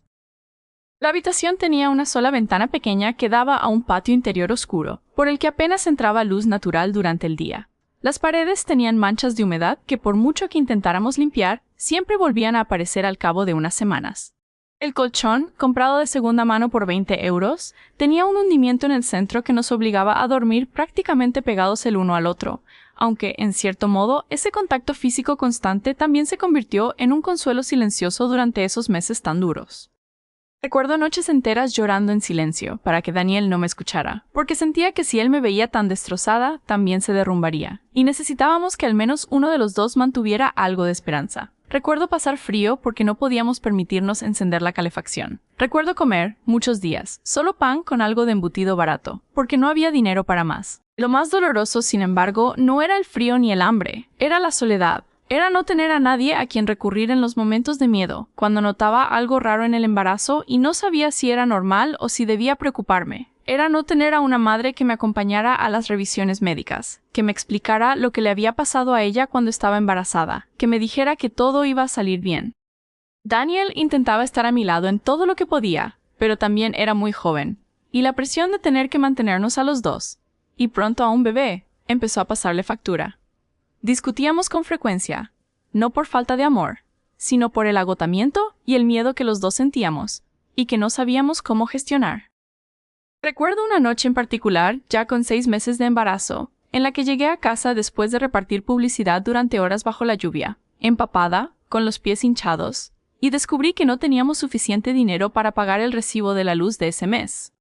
La habitación tenía una sola ventana pequeña que daba a un patio interior oscuro, por el que apenas entraba luz natural durante el día. Las paredes tenían manchas de humedad que por mucho que intentáramos limpiar, siempre volvían a aparecer al cabo de unas semanas. El colchón, comprado de segunda mano por 20 euros, tenía un hundimiento en el centro que nos obligaba a dormir prácticamente pegados el uno al otro, aunque, en cierto modo, ese contacto físico constante también se convirtió en un consuelo silencioso durante esos meses tan duros. Recuerdo noches enteras llorando en silencio, para que Daniel no me escuchara, porque sentía que si él me veía tan destrozada, también se derrumbaría, y necesitábamos que al menos uno de los dos mantuviera algo de esperanza. Recuerdo pasar frío porque no podíamos permitirnos encender la calefacción. Recuerdo comer, muchos días, solo pan con algo de embutido barato, porque no había dinero para más. Lo más doloroso, sin embargo, no era el frío ni el hambre, era la soledad. Era no tener a nadie a quien recurrir en los momentos de miedo, cuando notaba algo raro en el embarazo y no sabía si era normal o si debía preocuparme. Era no tener a una madre que me acompañara a las revisiones médicas, que me explicara lo que le había pasado a ella cuando estaba embarazada, que me dijera que todo iba a salir bien. Daniel intentaba estar a mi lado en todo lo que podía, pero también era muy joven, y la presión de tener que mantenernos a los dos, y pronto a un bebé, empezó a pasarle factura. Discutíamos con frecuencia, no por falta de amor, sino por el agotamiento y el miedo que los dos sentíamos, y que no sabíamos cómo gestionar. Recuerdo una noche en particular, ya con 6 meses de embarazo, en la que llegué a casa después de repartir publicidad durante horas bajo la lluvia, empapada, con los pies hinchados, y descubrí que no teníamos suficiente dinero para pagar el recibo de la luz de ese mes.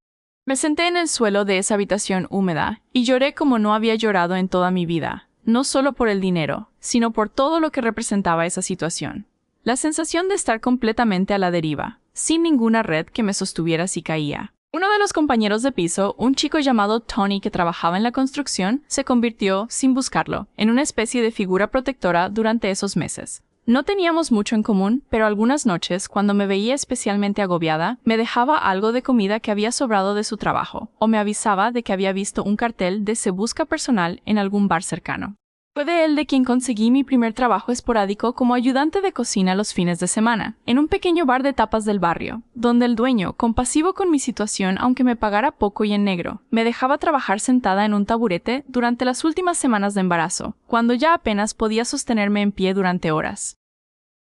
Me senté en el suelo de esa habitación húmeda y lloré como no había llorado en toda mi vida, no solo por el dinero, sino por todo lo que representaba esa situación. La sensación de estar completamente a la deriva, sin ninguna red que me sostuviera si caía. Uno de los compañeros de piso, un chico llamado Tony que trabajaba en la construcción, se convirtió, sin buscarlo, en una especie de figura protectora durante esos meses. No teníamos mucho en común, pero algunas noches, cuando me veía especialmente agobiada, me dejaba algo de comida que había sobrado de su trabajo, o me avisaba de que había visto un cartel de "Se busca personal" en algún bar cercano. Fue de él de quien conseguí mi primer trabajo esporádico como ayudante de cocina los fines de semana, en un pequeño bar de tapas del barrio, donde el dueño, compasivo con mi situación aunque me pagara poco y en negro, me dejaba trabajar sentada en un taburete durante las últimas semanas de embarazo, cuando ya apenas podía sostenerme en pie durante horas.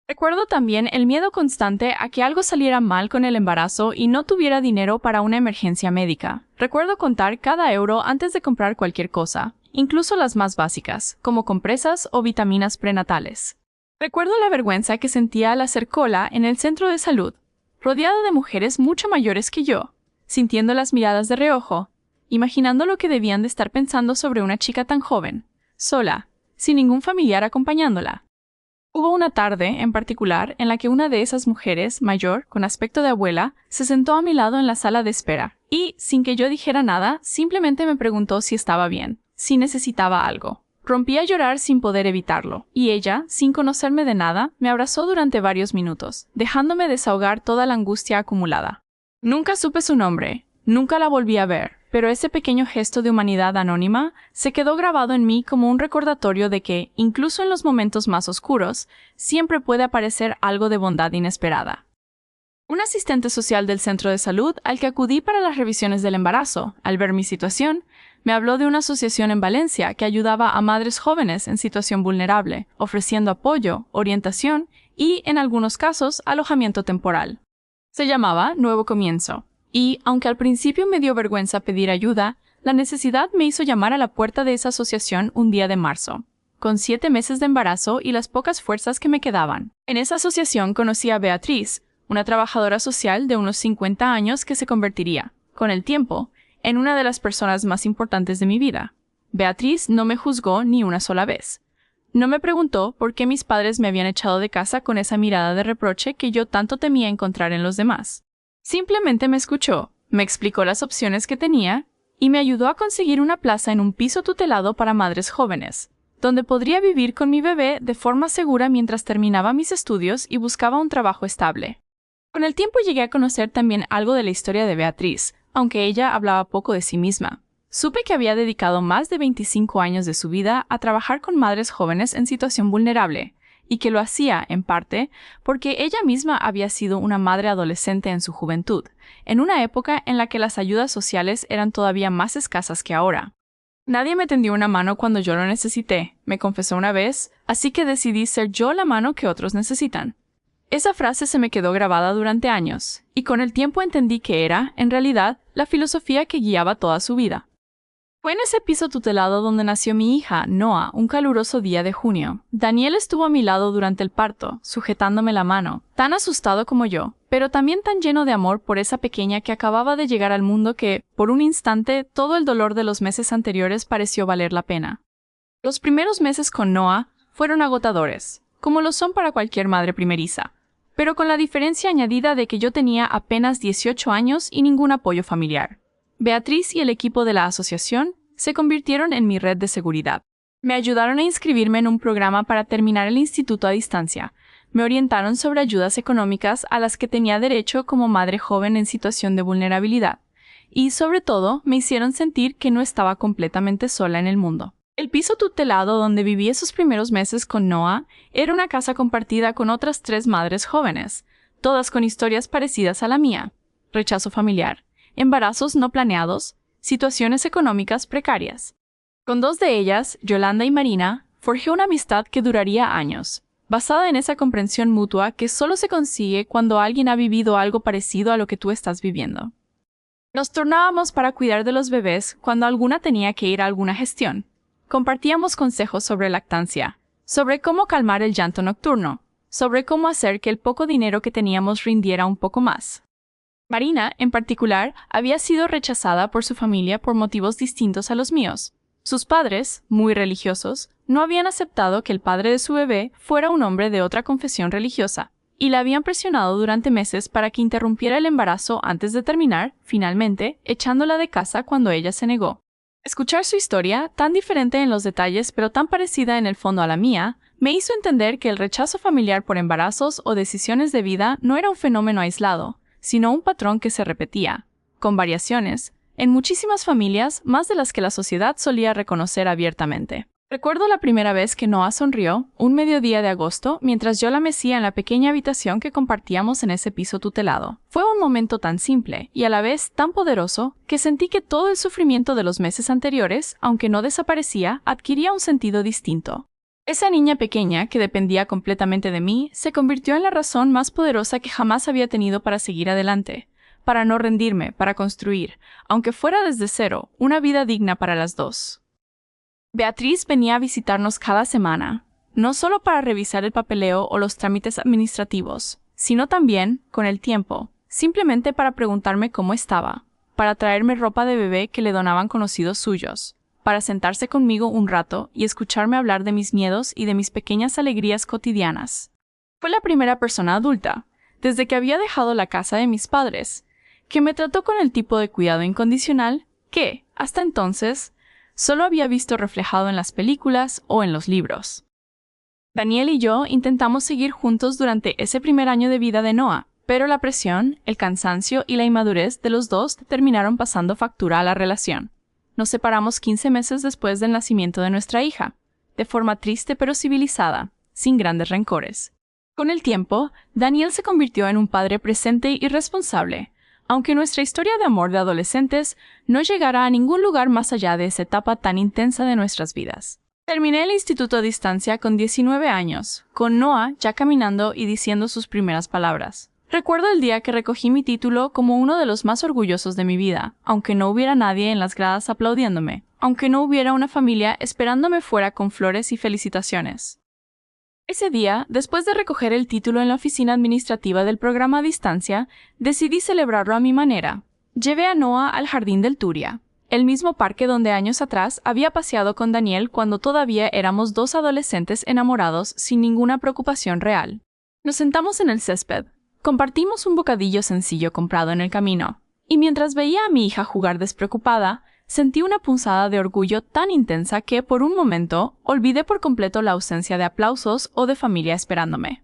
Recuerdo también el miedo constante a que algo saliera mal con el embarazo y no tuviera dinero para una emergencia médica. Recuerdo contar cada euro antes de comprar cualquier cosa, incluso las más básicas, como compresas o vitaminas prenatales. Recuerdo la vergüenza que sentía al hacer cola en el centro de salud, rodeada de mujeres mucho mayores que yo, sintiendo las miradas de reojo, imaginando lo que debían de estar pensando sobre una chica tan joven, sola, sin ningún familiar acompañándola. Hubo una tarde, en particular, en la que una de esas mujeres, mayor, con aspecto de abuela, se sentó a mi lado en la sala de espera y, sin que yo dijera nada, simplemente me preguntó si estaba bien, si necesitaba algo. Rompí a llorar sin poder evitarlo, y ella, sin conocerme de nada, me abrazó durante varios minutos, dejándome desahogar toda la angustia acumulada. Nunca supe su nombre, nunca la volví a ver, pero ese pequeño gesto de humanidad anónima se quedó grabado en mí como un recordatorio de que, incluso en los momentos más oscuros, siempre puede aparecer algo de bondad inesperada. Un asistente social del centro de salud al que acudí para las revisiones del embarazo, al ver mi situación, me habló de una asociación en Valencia que ayudaba a madres jóvenes en situación vulnerable, ofreciendo apoyo, orientación y, en algunos casos, alojamiento temporal. Se llamaba Nuevo Comienzo. Y, aunque al principio me dio vergüenza pedir ayuda, la necesidad me hizo llamar a la puerta de esa asociación un día de marzo. con 7 meses de embarazo y las pocas fuerzas que me quedaban. En esa asociación conocí a Beatriz, una trabajadora social de unos 50 años que se convertiría, con el tiempo, en una de las personas más importantes de mi vida. Beatriz no me juzgó ni una sola vez. No me preguntó por qué mis padres me habían echado de casa con esa mirada de reproche que yo tanto temía encontrar en los demás. Simplemente me escuchó, me explicó las opciones que tenía y me ayudó a conseguir una plaza en un piso tutelado para madres jóvenes, donde podría vivir con mi bebé de forma segura mientras terminaba mis estudios y buscaba un trabajo estable. Con el tiempo llegué a conocer también algo de la historia de Beatriz, aunque ella hablaba poco de sí misma. Supe que había dedicado más de 25 años de su vida a trabajar con madres jóvenes en situación vulnerable, y que lo hacía, en parte, porque ella misma había sido una madre adolescente en su juventud, en una época en la que las ayudas sociales eran todavía más escasas que ahora. Nadie me tendió una mano cuando yo lo necesité, me confesó una vez, así que decidí ser yo la mano que otros necesitan. Esa frase se me quedó grabada durante años, y con el tiempo entendí que era, en realidad, la filosofía que guiaba toda su vida. Fue en ese piso tutelado donde nació mi hija, Noah, un caluroso día de junio. Daniel estuvo a mi lado durante el parto, sujetándome la mano, tan asustado como yo, pero también tan lleno de amor por esa pequeña que acababa de llegar al mundo que, por un instante, todo el dolor de los meses anteriores pareció valer la pena. Los primeros meses con Noah fueron agotadores, como lo son para cualquier madre primeriza, pero con la diferencia añadida de que yo tenía apenas 18 años y ningún apoyo familiar. Beatriz y el equipo de la asociación se convirtieron en mi red de seguridad. Me ayudaron a inscribirme en un programa para terminar el instituto a distancia. Me orientaron sobre ayudas económicas a las que tenía derecho como madre joven en situación de vulnerabilidad. Y, sobre todo, me hicieron sentir que no estaba completamente sola en el mundo. El piso tutelado donde viví esos primeros meses con Noah era una casa compartida con otras 3 madres jóvenes, todas con historias parecidas a la mía. Rechazo familiar, embarazos no planeados, situaciones económicas precarias. Con 2 de ellas, Yolanda y Marina, forjé una amistad que duraría años, basada en esa comprensión mutua que solo se consigue cuando alguien ha vivido algo parecido a lo que tú estás viviendo. Nos turnábamos para cuidar de los bebés cuando alguna tenía que ir a alguna gestión. Compartíamos consejos sobre lactancia, sobre cómo calmar el llanto nocturno, sobre cómo hacer que el poco dinero que teníamos rindiera un poco más. Marina, en particular, había sido rechazada por su familia por motivos distintos a los míos. Sus padres, muy religiosos, no habían aceptado que el padre de su bebé fuera un hombre de otra confesión religiosa, y la habían presionado durante meses para que interrumpiera el embarazo antes de terminar, finalmente, echándola de casa cuando ella se negó. Escuchar su historia, tan diferente en los detalles pero tan parecida en el fondo a la mía, me hizo entender que el rechazo familiar por embarazos o decisiones de vida no era un fenómeno aislado, sino un patrón que se repetía, con variaciones, en muchísimas familias más de las que la sociedad solía reconocer abiertamente. Recuerdo la primera vez que Noah sonrió, un mediodía de agosto, mientras yo la mecía en la pequeña habitación que compartíamos en ese piso tutelado. Fue un momento tan simple y a la vez tan poderoso que sentí que todo el sufrimiento de los meses anteriores, aunque no desaparecía, adquiría un sentido distinto. Esa niña pequeña, que dependía completamente de mí, se convirtió en la razón más poderosa que jamás había tenido para seguir adelante, para no rendirme, para construir, aunque fuera desde cero, una vida digna para las 2. Beatriz venía a visitarnos cada semana, no solo para revisar el papeleo o los trámites administrativos, sino también, con el tiempo, simplemente para preguntarme cómo estaba, para traerme ropa de bebé que le donaban conocidos suyos, para sentarse conmigo un rato y escucharme hablar de mis miedos y de mis pequeñas alegrías cotidianas. Fue la primera persona adulta, desde que había dejado la casa de mis padres, que me trató con el tipo de cuidado incondicional que, hasta entonces, solo había visto reflejado en las películas o en los libros. Daniel y yo intentamos seguir juntos durante ese primer año de vida de Noah, pero la presión, el cansancio y la inmadurez de los dos terminaron pasando factura a la relación. Nos separamos 15 meses después del nacimiento de nuestra hija, de forma triste pero civilizada, sin grandes rencores. Con el tiempo, Daniel se convirtió en un padre presente y responsable, aunque nuestra historia de amor de adolescentes no llegara a ningún lugar más allá de esa etapa tan intensa de nuestras vidas. Terminé el instituto a distancia con 19 años, con Noah ya caminando y diciendo sus primeras palabras. Recuerdo el día que recogí mi título como uno de los más orgullosos de mi vida, aunque no hubiera nadie en las gradas aplaudiéndome. aunque no hubiera una familia esperándome fuera con flores y felicitaciones. Ese día, después de recoger el título en la oficina administrativa del programa a distancia, decidí celebrarlo a mi manera. Llevé a Noah al jardín del Turia, el mismo parque donde años atrás había paseado con Daniel cuando todavía éramos dos adolescentes enamorados sin ninguna preocupación real. Nos sentamos en el césped, compartimos un bocadillo sencillo comprado en el camino, y mientras veía a mi hija jugar despreocupada, sentí una punzada de orgullo tan intensa que, por un momento, olvidé por completo la ausencia de aplausos o de familia esperándome.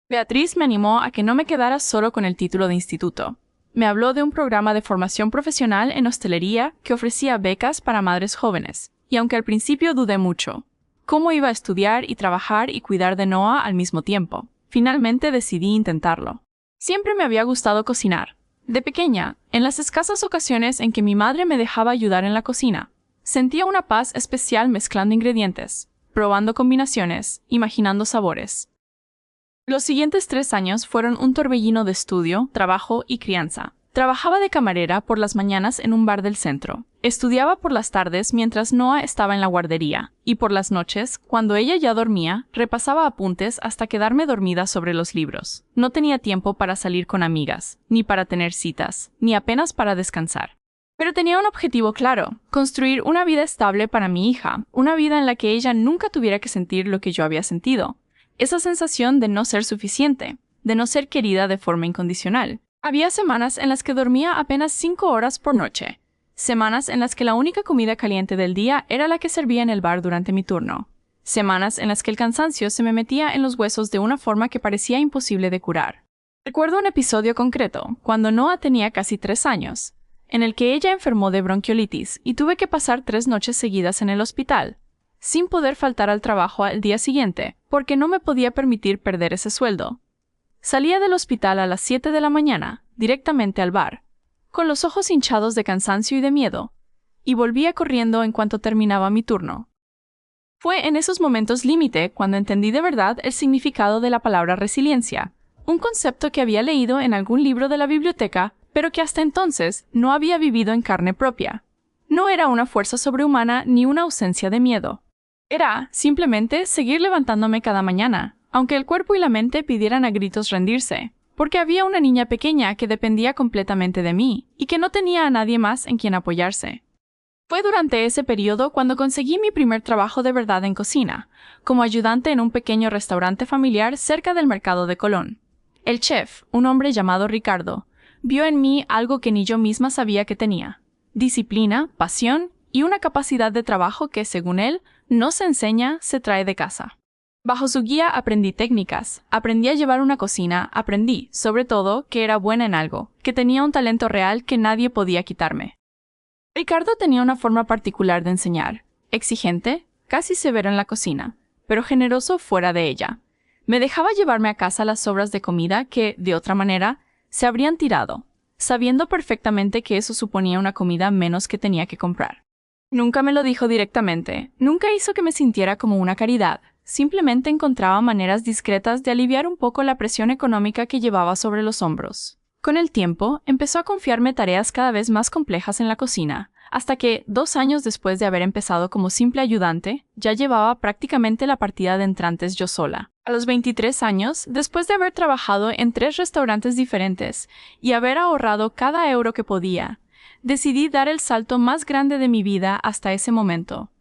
Beatriz me animó a que no me quedara solo con el título de instituto. Me habló de un programa de formación profesional en hostelería que ofrecía becas para madres jóvenes, y aunque al principio dudé mucho, ¿cómo iba a estudiar y trabajar y cuidar de Noah al mismo tiempo? Finalmente decidí intentarlo. Siempre me había gustado cocinar. De pequeña, en las escasas ocasiones en que mi madre me dejaba ayudar en la cocina, sentía una paz especial mezclando ingredientes, probando combinaciones, imaginando sabores. Los siguientes 3 años fueron un torbellino de estudio, trabajo y crianza. Trabajaba de camarera por las mañanas en un bar del centro. Estudiaba por las tardes mientras Noah estaba en la guardería, y por las noches, cuando ella ya dormía, repasaba apuntes hasta quedarme dormida sobre los libros. No tenía tiempo para salir con amigas, ni para tener citas, ni apenas para descansar. Pero tenía un objetivo claro: construir una vida estable para mi hija, una vida en la que ella nunca tuviera que sentir lo que yo había sentido. Esa sensación de no ser suficiente, de no ser querida de forma incondicional. Había semanas en las que dormía apenas 5 horas por noche. Semanas en las que la única comida caliente del día era la que servía en el bar durante mi turno. Semanas en las que el cansancio se me metía en los huesos de una forma que parecía imposible de curar. Recuerdo un episodio concreto, cuando Noah tenía casi 3 años, en el que ella enfermó de bronquiolitis y tuve que pasar 3 noches seguidas en el hospital, sin poder faltar al trabajo al día siguiente, porque no me podía permitir perder ese sueldo. Salía del hospital a las 7 de la mañana, directamente al bar, con los ojos hinchados de cansancio y de miedo, y volvía corriendo en cuanto terminaba mi turno. Fue en esos momentos límite cuando entendí de verdad el significado de la palabra resiliencia, un concepto que había leído en algún libro de la biblioteca, pero que hasta entonces no había vivido en carne propia. No era una fuerza sobrehumana ni una ausencia de miedo. Era, simplemente, seguir levantándome cada mañana, aunque el cuerpo y la mente pidieran a gritos rendirse, porque había una niña pequeña que dependía completamente de mí y que no tenía a nadie más en quien apoyarse. Fue durante ese periodo cuando conseguí mi primer trabajo de verdad en cocina, como ayudante en un pequeño restaurante familiar cerca del mercado de Colón. El chef, un hombre llamado Ricardo, vio en mí algo que ni yo misma sabía que tenía: disciplina, pasión y una capacidad de trabajo que, según él, no se enseña, se trae de casa. Bajo su guía aprendí técnicas, aprendí a llevar una cocina, aprendí, sobre todo, que era buena en algo, que tenía un talento real que nadie podía quitarme. Ricardo tenía una forma particular de enseñar, exigente, casi severo en la cocina, pero generoso fuera de ella. Me dejaba llevarme a casa las sobras de comida que, de otra manera, se habrían tirado, sabiendo perfectamente que eso suponía una comida menos que tenía que comprar. Nunca me lo dijo directamente, nunca hizo que me sintiera como una caridad. Simplemente encontraba maneras discretas de aliviar un poco la presión económica que llevaba sobre los hombros. Con el tiempo, empezó a confiarme tareas cada vez más complejas en la cocina, hasta que, 2 años después de haber empezado como simple ayudante, ya llevaba prácticamente la partida de entrantes yo sola. A los 23 años, después de haber trabajado en 3 restaurantes diferentes y haber ahorrado cada euro que podía, decidí dar el salto más grande de mi vida hasta ese momento: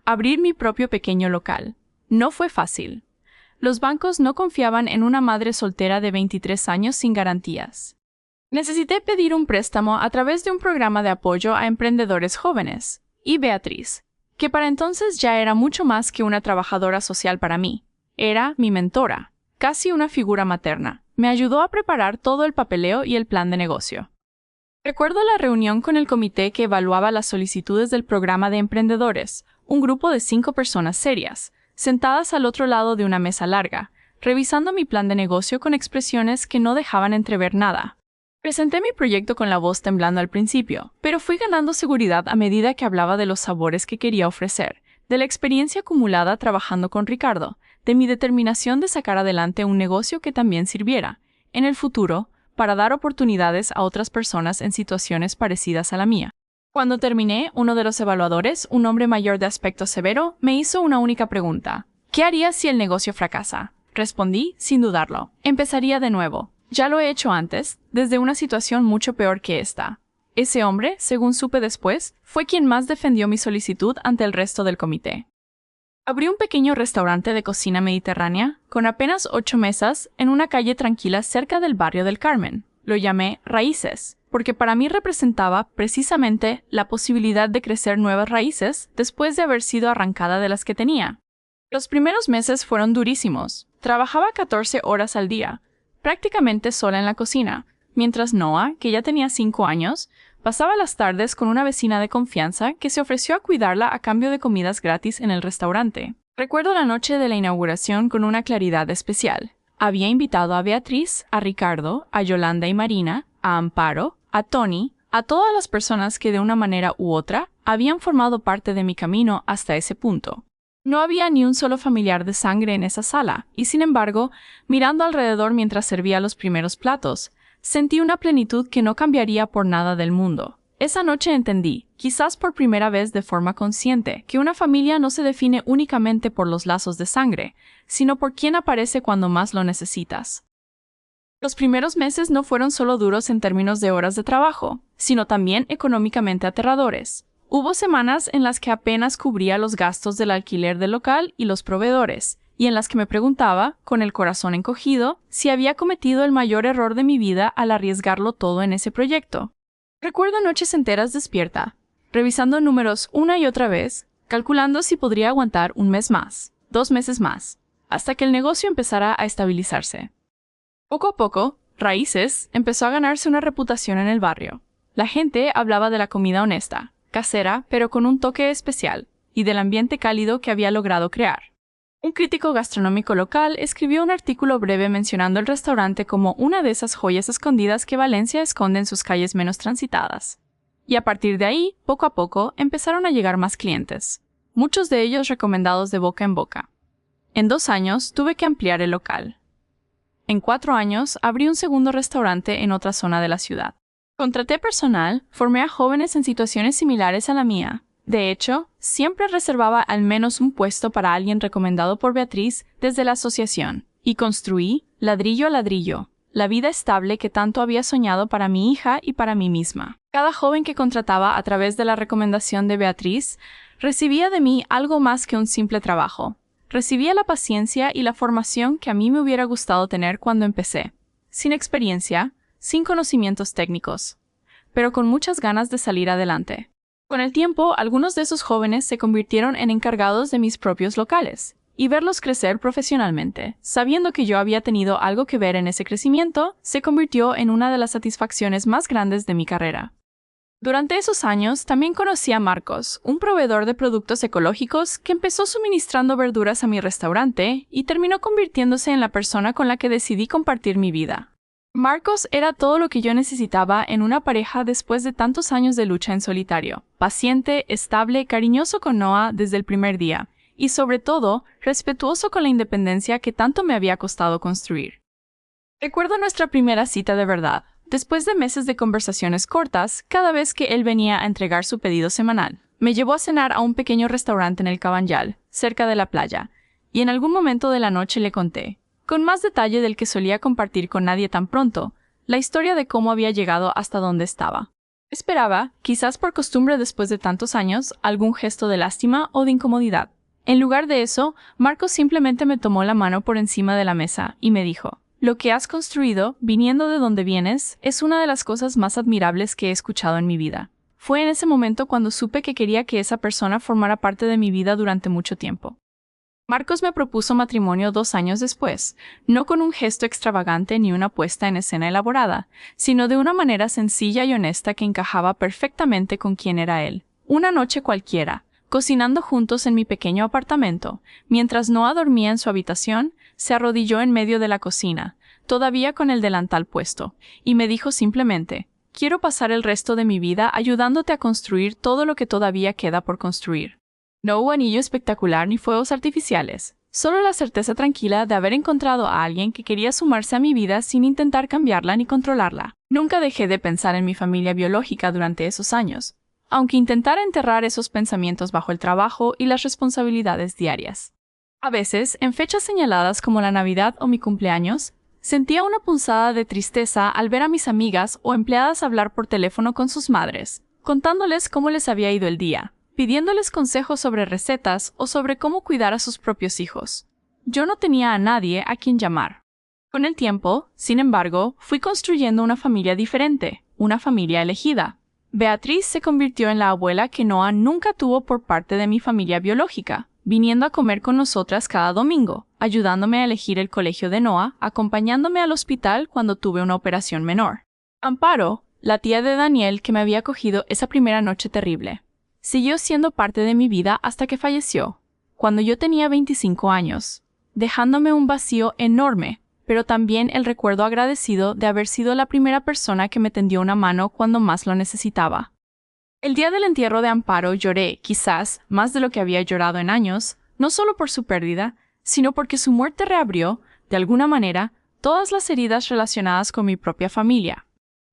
abrir mi propio pequeño local. No fue fácil. Los bancos no confiaban en una madre soltera de 23 años sin garantías. Necesité pedir un préstamo a través de un programa de apoyo a emprendedores jóvenes, y Beatriz, que para entonces ya era mucho más que una trabajadora social para mí, era mi mentora, casi una figura materna. Me ayudó a preparar todo el papeleo y el plan de negocio. Recuerdo la reunión con el comité que evaluaba las solicitudes del programa de emprendedores, un grupo de 5 personas serias, sentadas al otro lado de una mesa larga, revisando mi plan de negocio con expresiones que no dejaban entrever nada. Presenté mi proyecto con la voz temblando al principio, pero fui ganando seguridad a medida que hablaba de los sabores que quería ofrecer, de la experiencia acumulada trabajando con Ricardo, de mi determinación de sacar adelante un negocio que también sirviera, en el futuro, para dar oportunidades a otras personas en situaciones parecidas a la mía. Cuando terminé, uno de los evaluadores, un hombre mayor de aspecto severo, me hizo una única pregunta. ¿Qué harías si el negocio fracasa? Respondí, sin dudarlo. Empezaría de nuevo. Ya lo he hecho antes, desde una situación mucho peor que esta. Ese hombre, según supe después, fue quien más defendió mi solicitud ante el resto del comité. Abrí un pequeño restaurante de cocina mediterránea, con apenas 8 mesas, en una calle tranquila cerca del barrio del Carmen. Lo llamé Raíces, porque para mí representaba precisamente la posibilidad de crecer nuevas raíces después de haber sido arrancada de las que tenía. Los primeros meses fueron durísimos. Trabajaba 14 horas al día, prácticamente sola en la cocina, mientras Noah, que ya tenía 5 años, pasaba las tardes con una vecina de confianza que se ofreció a cuidarla a cambio de comidas gratis en el restaurante. Recuerdo la noche de la inauguración con una claridad especial. Había invitado a Beatriz, a Ricardo, a Yolanda y Marina, a Amparo, a Tony, a todas las personas que de una manera u otra habían formado parte de mi camino hasta ese punto. No había ni un solo familiar de sangre en esa sala, y sin embargo, mirando alrededor mientras servía los primeros platos, sentí una plenitud que no cambiaría por nada del mundo. Esa noche entendí, quizás por primera vez de forma consciente, que una familia no se define únicamente por los lazos de sangre, sino por quién aparece cuando más lo necesitas. Los primeros meses no fueron solo duros en términos de horas de trabajo, sino también económicamente aterradores. Hubo semanas en las que apenas cubría los gastos del alquiler del local y los proveedores, y en las que me preguntaba, con el corazón encogido, si había cometido el mayor error de mi vida al arriesgarlo todo en ese proyecto. Recuerdo noches enteras despierta, revisando números una y otra vez, calculando si podría aguantar un mes más, 2 meses más, hasta que el negocio empezara a estabilizarse. Poco a poco, Raíces empezó a ganarse una reputación en el barrio. La gente hablaba de la comida honesta, casera, pero con un toque especial, y del ambiente cálido que había logrado crear. Un crítico gastronómico local escribió un artículo breve mencionando el restaurante como una de esas joyas escondidas que Valencia esconde en sus calles menos transitadas. Y a partir de ahí, poco a poco, empezaron a llegar más clientes, muchos de ellos recomendados de boca en boca. En 2 años tuve que ampliar el local. En 4 años abrí un segundo restaurante en otra zona de la ciudad. Contraté personal, formé a jóvenes en situaciones similares a la mía. De hecho, siempre reservaba al menos un puesto para alguien recomendado por Beatriz desde la asociación, y construí, ladrillo a ladrillo, la vida estable que tanto había soñado para mi hija y para mí misma. Cada joven que contrataba a través de la recomendación de Beatriz recibía de mí algo más que un simple trabajo. Recibía la paciencia y la formación que a mí me hubiera gustado tener cuando empecé, sin experiencia, sin conocimientos técnicos, pero con muchas ganas de salir adelante. Con el tiempo, algunos de esos jóvenes se convirtieron en encargados de mis propios locales, y verlos crecer profesionalmente, sabiendo que yo había tenido algo que ver en ese crecimiento, se convirtió en una de las satisfacciones más grandes de mi carrera. Durante esos años, también conocí a Marcos, un proveedor de productos ecológicos que empezó suministrando verduras a mi restaurante y terminó convirtiéndose en la persona con la que decidí compartir mi vida. Marcos era todo lo que yo necesitaba en una pareja después de tantos años de lucha en solitario. Paciente, estable, cariñoso con Noah desde el primer día, y sobre todo, respetuoso con la independencia que tanto me había costado construir. Recuerdo nuestra primera cita de verdad, después de meses de conversaciones cortas, cada vez que él venía a entregar su pedido semanal. Me llevó a cenar a un pequeño restaurante en el Cabanyal, cerca de la playa, y en algún momento de la noche le conté, con más detalle del que solía compartir con nadie tan pronto, la historia de cómo había llegado hasta donde estaba. Esperaba, quizás por costumbre después de tantos años, algún gesto de lástima o de incomodidad. En lugar de eso, Marcos simplemente me tomó la mano por encima de la mesa y me dijo, «Lo que has construido, viniendo de donde vienes, es una de las cosas más admirables que he escuchado en mi vida». Fue en ese momento cuando supe que quería que esa persona formara parte de mi vida durante mucho tiempo. Marcos me propuso matrimonio 2 años después, no con un gesto extravagante ni una puesta en escena elaborada, sino de una manera sencilla y honesta que encajaba perfectamente con quien era él. Una noche cualquiera, cocinando juntos en mi pequeño apartamento, mientras Noah dormía en su habitación, se arrodilló en medio de la cocina, todavía con el delantal puesto, y me dijo simplemente, «Quiero pasar el resto de mi vida ayudándote a construir todo lo que todavía queda por construir». No hubo anillo espectacular ni fuegos artificiales, solo la certeza tranquila de haber encontrado a alguien que quería sumarse a mi vida sin intentar cambiarla ni controlarla. Nunca dejé de pensar en mi familia biológica durante esos años. aunque intentara enterrar esos pensamientos bajo el trabajo y las responsabilidades diarias. A veces, en fechas señaladas como la Navidad o mi cumpleaños, sentía una punzada de tristeza al ver a mis amigas o empleadas hablar por teléfono con sus madres, contándoles cómo les había ido el día, pidiéndoles consejos sobre recetas o sobre cómo cuidar a sus propios hijos. Yo no tenía a nadie a quien llamar. Con el tiempo, sin embargo, fui construyendo una familia diferente, una familia elegida. Beatriz se convirtió en la abuela que Noah nunca tuvo por parte de mi familia biológica, viniendo a comer con nosotras cada domingo, ayudándome a elegir el colegio de Noah, acompañándome al hospital cuando tuve una operación menor. Amparo, la tía de Daniel que me había acogido esa primera noche terrible, siguió siendo parte de mi vida hasta que falleció, cuando yo tenía 25 años, dejándome un vacío enorme, pero también el recuerdo agradecido de haber sido la primera persona que me tendió una mano cuando más lo necesitaba. El día del entierro de Amparo lloré, quizás, más de lo que había llorado en años, no solo por su pérdida, sino porque su muerte reabrió, de alguna manera, todas las heridas relacionadas con mi propia familia.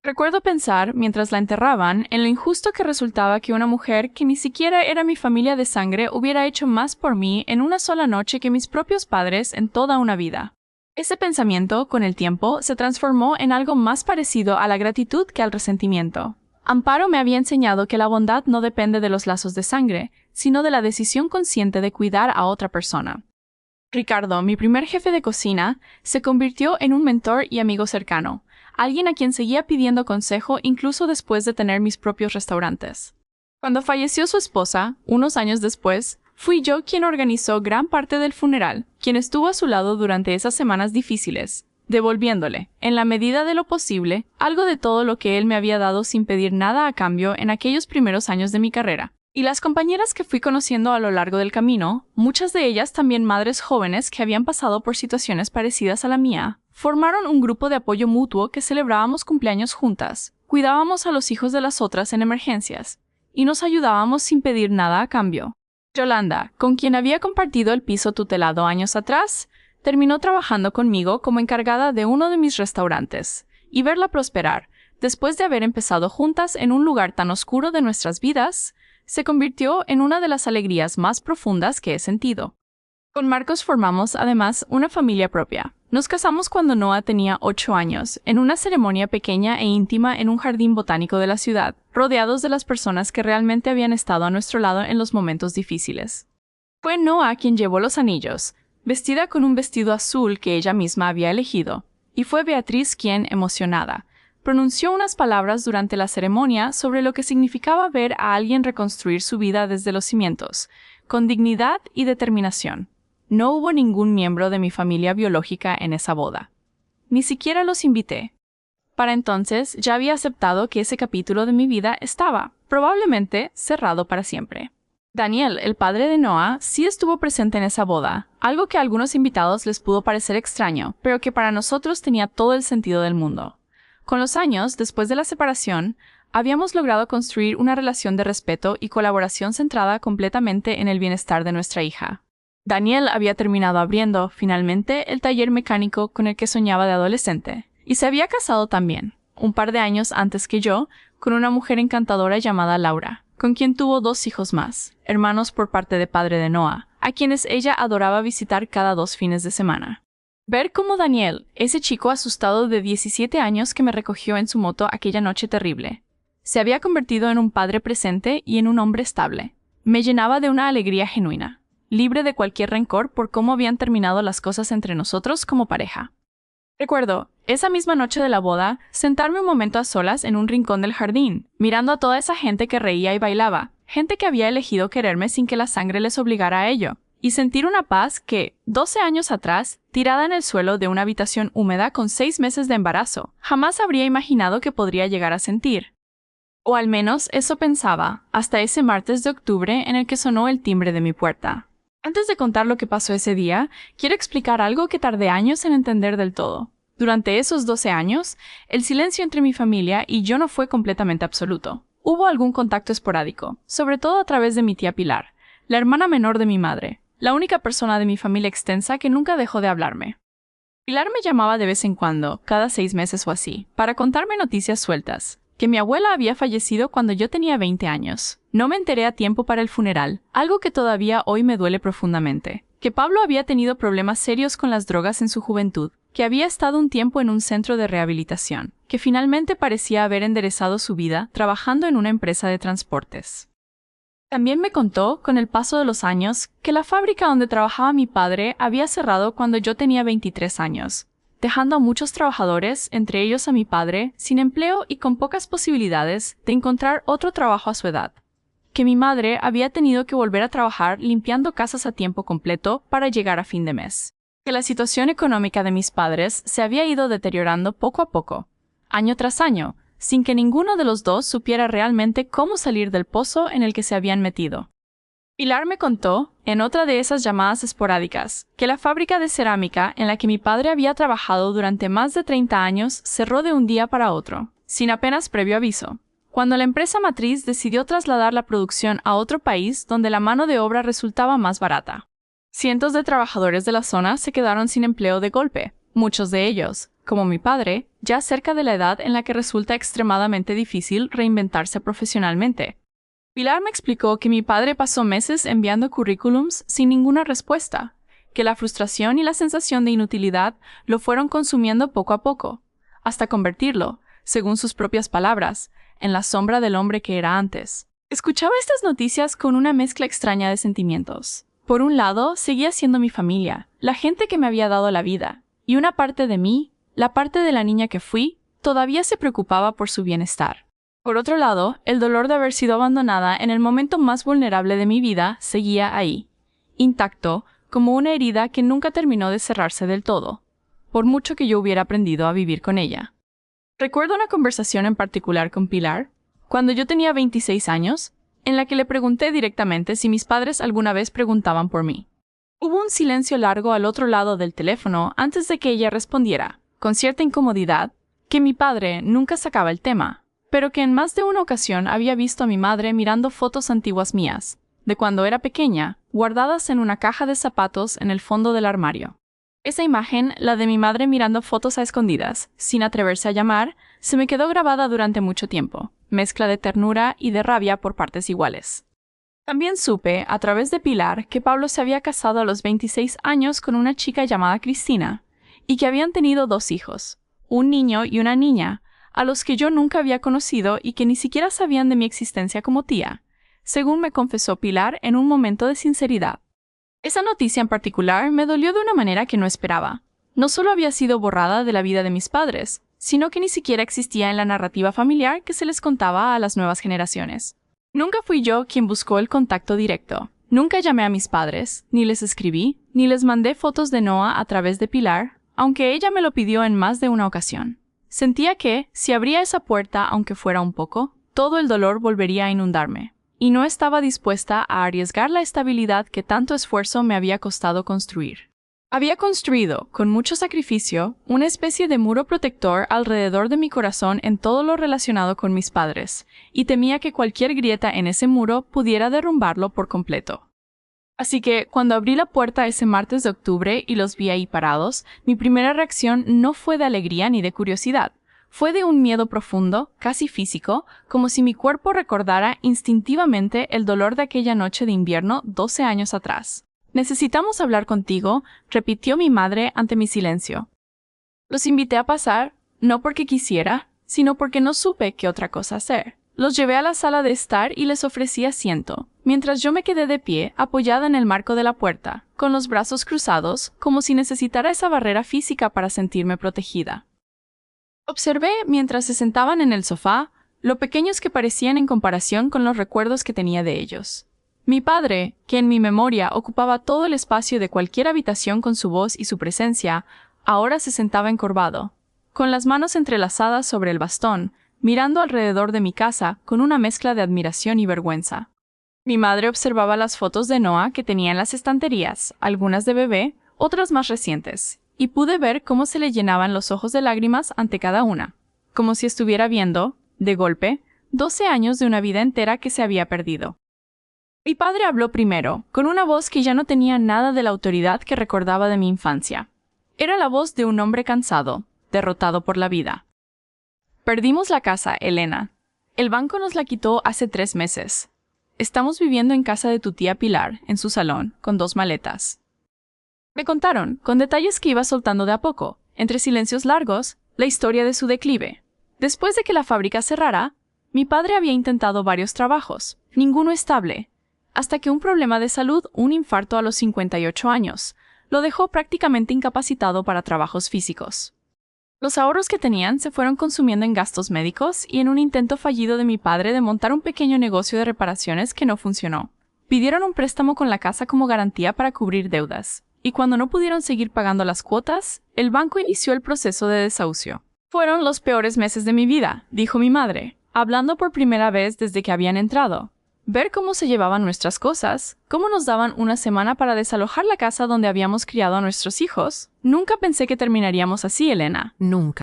Recuerdo pensar, mientras la enterraban, en lo injusto que resultaba que una mujer que ni siquiera era mi familia de sangre hubiera hecho más por mí en una sola noche que mis propios padres en toda una vida. Ese pensamiento, con el tiempo, se transformó en algo más parecido a la gratitud que al resentimiento. Amparo me había enseñado que la bondad no depende de los lazos de sangre, sino de la decisión consciente de cuidar a otra persona. Ricardo, mi primer jefe de cocina, se convirtió en un mentor y amigo cercano, alguien a quien seguía pidiendo consejo incluso después de tener mis propios restaurantes. Cuando falleció su esposa, unos años después, fui yo quien organizó gran parte del funeral, quien estuvo a su lado durante esas semanas difíciles, devolviéndole, en la medida de lo posible, algo de todo lo que él me había dado sin pedir nada a cambio en aquellos primeros años de mi carrera. Y las compañeras que fui conociendo a lo largo del camino, muchas de ellas también madres jóvenes que habían pasado por situaciones parecidas a la mía, formaron un grupo de apoyo mutuo que celebrábamos cumpleaños juntas, cuidábamos a los hijos de las otras en emergencias, y nos ayudábamos sin pedir nada a cambio. Yolanda, con quien había compartido el piso tutelado años atrás, terminó trabajando conmigo como encargada de uno de mis restaurantes, y verla prosperar, después de haber empezado juntas en un lugar tan oscuro de nuestras vidas, se convirtió en una de las alegrías más profundas que he sentido. Con Marcos formamos, además, una familia propia. Nos casamos cuando Noah tenía 8 años, en una ceremonia pequeña e íntima en un jardín botánico de la ciudad, rodeados de las personas que realmente habían estado a nuestro lado en los momentos difíciles. Fue Noah quien llevó los anillos, vestida con un vestido azul que ella misma había elegido, y fue Beatriz quien, emocionada, pronunció unas palabras durante la ceremonia sobre lo que significaba ver a alguien reconstruir su vida desde los cimientos, con dignidad y determinación. No hubo ningún miembro de mi familia biológica en esa boda. Ni siquiera los invité. Para entonces ya había aceptado que ese capítulo de mi vida estaba, probablemente, cerrado para siempre. Daniel, el padre de Noah, sí estuvo presente en esa boda, algo que a algunos invitados les pudo parecer extraño, pero que para nosotros tenía todo el sentido del mundo. Con los años, después de la separación, habíamos logrado construir una relación de respeto y colaboración centrada completamente en el bienestar de nuestra hija. Daniel había terminado abriendo, finalmente, el taller mecánico con el que soñaba de adolescente, y se había casado también, un par de años antes que yo, con una mujer encantadora llamada Laura, con quien tuvo 2 hijos más, hermanos por parte de padre de Noah, a quienes ella adoraba visitar cada 2 fines de semana. Ver cómo Daniel, ese chico asustado de 17 años que me recogió en su moto aquella noche terrible, se había convertido en un padre presente y en un hombre estable, me llenaba de una alegría genuina, libre de cualquier rencor por cómo habían terminado las cosas entre nosotros como pareja. Recuerdo, esa misma noche de la boda, sentarme un momento a solas en un rincón del jardín, mirando a toda esa gente que reía y bailaba, gente que había elegido quererme sin que la sangre les obligara a ello, y sentir una paz que, 12 años atrás, tirada en el suelo de una habitación húmeda con 6 meses de embarazo, jamás habría imaginado que podría llegar a sentir. O al menos eso pensaba, hasta ese martes de octubre en el que sonó el timbre de mi puerta. Antes de contar lo que pasó ese día, quiero explicar algo que tardé años en entender del todo. Durante esos 12 años, el silencio entre mi familia y yo no fue completamente absoluto. Hubo algún contacto esporádico, sobre todo a través de mi tía Pilar, la hermana menor de mi madre, la única persona de mi familia extensa que nunca dejó de hablarme. Pilar me llamaba de vez en cuando, cada 6 meses o así, para contarme noticias sueltas, que mi abuela había fallecido cuando yo tenía 20 años. No me enteré a tiempo para el funeral, algo que todavía hoy me duele profundamente. Que Pablo había tenido problemas serios con las drogas en su juventud, que había estado un tiempo en un centro de rehabilitación, que finalmente parecía haber enderezado su vida trabajando en una empresa de transportes. También me contó, con el paso de los años, que la fábrica donde trabajaba mi padre había cerrado cuando yo tenía 23 años, dejando a muchos trabajadores, entre ellos a mi padre, sin empleo y con pocas posibilidades de encontrar otro trabajo a su edad. Que mi madre había tenido que volver a trabajar limpiando casas a tiempo completo para llegar a fin de mes. Que la situación económica de mis padres se había ido deteriorando poco a poco, año tras año, sin que ninguno de los dos supiera realmente cómo salir del pozo en el que se habían metido. Pilar me contó, en otra de esas llamadas esporádicas, que la fábrica de cerámica en la que mi padre había trabajado durante más de 30 años cerró de un día para otro, sin apenas previo aviso, cuando la empresa matriz decidió trasladar la producción a otro país donde la mano de obra resultaba más barata. Cientos de trabajadores de la zona se quedaron sin empleo de golpe, muchos de ellos, como mi padre, ya cerca de la edad en la que resulta extremadamente difícil reinventarse profesionalmente. Pilar me explicó que mi padre pasó meses enviando currículums sin ninguna respuesta, que la frustración y la sensación de inutilidad lo fueron consumiendo poco a poco, hasta convertirlo, según sus propias palabras, en la sombra del hombre que era antes. Escuchaba estas noticias con una mezcla extraña de sentimientos. Por un lado, seguía siendo mi familia, la gente que me había dado la vida, y una parte de mí, la parte de la niña que fui, todavía se preocupaba por su bienestar. Por otro lado, el dolor de haber sido abandonada en el momento más vulnerable de mi vida seguía ahí, intacto, como una herida que nunca terminó de cerrarse del todo, por mucho que yo hubiera aprendido a vivir con ella. Recuerdo una conversación en particular con Pilar, cuando yo tenía 26 años, en la que le pregunté directamente si mis padres alguna vez preguntaban por mí. Hubo un silencio largo al otro lado del teléfono antes de que ella respondiera, con cierta incomodidad, que mi padre nunca sacaba el tema, pero que en más de una ocasión había visto a mi madre mirando fotos antiguas mías, de cuando era pequeña, guardadas en una caja de zapatos en el fondo del armario. Esa imagen, la de mi madre mirando fotos a escondidas, sin atreverse a llamar, se me quedó grabada durante mucho tiempo, mezcla de ternura y de rabia por partes iguales. También supe, a través de Pilar, que Pablo se había casado a los 26 años con una chica llamada Cristina, y que habían tenido 2 hijos, un niño y una niña, a los que yo nunca había conocido y que ni siquiera sabían de mi existencia como tía, según me confesó Pilar en un momento de sinceridad. Esa noticia en particular me dolió de una manera que no esperaba. No solo había sido borrada de la vida de mis padres, sino que ni siquiera existía en la narrativa familiar que se les contaba a las nuevas generaciones. Nunca fui yo quien buscó el contacto directo. Nunca llamé a mis padres, ni les escribí, ni les mandé fotos de Noah a través de Pilar, aunque ella me lo pidió en más de una ocasión. Sentía que, si abría esa puerta aunque fuera un poco, todo el dolor volvería a inundarme, y no estaba dispuesta a arriesgar la estabilidad que tanto esfuerzo me había costado construir. Había construido, con mucho sacrificio, una especie de muro protector alrededor de mi corazón en todo lo relacionado con mis padres, y temía que cualquier grieta en ese muro pudiera derrumbarlo por completo. Así que, cuando abrí la puerta ese martes de octubre y los vi ahí parados, mi primera reacción no fue de alegría ni de curiosidad. Fue de un miedo profundo, casi físico, como si mi cuerpo recordara instintivamente el dolor de aquella noche de invierno 12 años atrás. «Necesitamos hablar contigo», repitió mi madre ante mi silencio. Los invité a pasar, no porque quisiera, sino porque no supe qué otra cosa hacer. Los llevé a la sala de estar y les ofrecí asiento, mientras yo me quedé de pie, apoyada en el marco de la puerta, con los brazos cruzados, como si necesitara esa barrera física para sentirme protegida. Observé, mientras se sentaban en el sofá, lo pequeños que parecían en comparación con los recuerdos que tenía de ellos. Mi padre, que en mi memoria ocupaba todo el espacio de cualquier habitación con su voz y su presencia, ahora se sentaba encorvado, con las manos entrelazadas sobre el bastón, mirando alrededor de mi casa con una mezcla de admiración y vergüenza. Mi madre observaba las fotos de Noah que tenía en las estanterías, algunas de bebé, otras más recientes, y pude ver cómo se le llenaban los ojos de lágrimas ante cada una, como si estuviera viendo, de golpe, 12 años de una vida entera que se había perdido. Mi padre habló primero, con una voz que ya no tenía nada de la autoridad que recordaba de mi infancia. Era la voz de un hombre cansado, derrotado por la vida. Perdimos la casa, Elena. El banco nos la quitó hace 3 meses. Estamos viviendo en casa de tu tía Pilar, en su salón, con 2 maletas. Me contaron, con detalles que iba soltando de a poco, entre silencios largos, la historia de su declive. Después de que la fábrica cerrara, mi padre había intentado varios trabajos, ninguno estable, hasta que un problema de salud, un infarto a los 58 años, lo dejó prácticamente incapacitado para trabajos físicos. Los ahorros que tenían se fueron consumiendo en gastos médicos y en un intento fallido de mi padre de montar un pequeño negocio de reparaciones que no funcionó. Pidieron un préstamo con la casa como garantía para cubrir deudas, y cuando no pudieron seguir pagando las cuotas, el banco inició el proceso de desahucio. Fueron los peores meses de mi vida, dijo mi madre, hablando por primera vez desde que habían entrado. Ver cómo se llevaban nuestras cosas, cómo nos daban una semana para desalojar la casa donde habíamos criado a nuestros hijos. Nunca pensé que terminaríamos así, Elena. Nunca.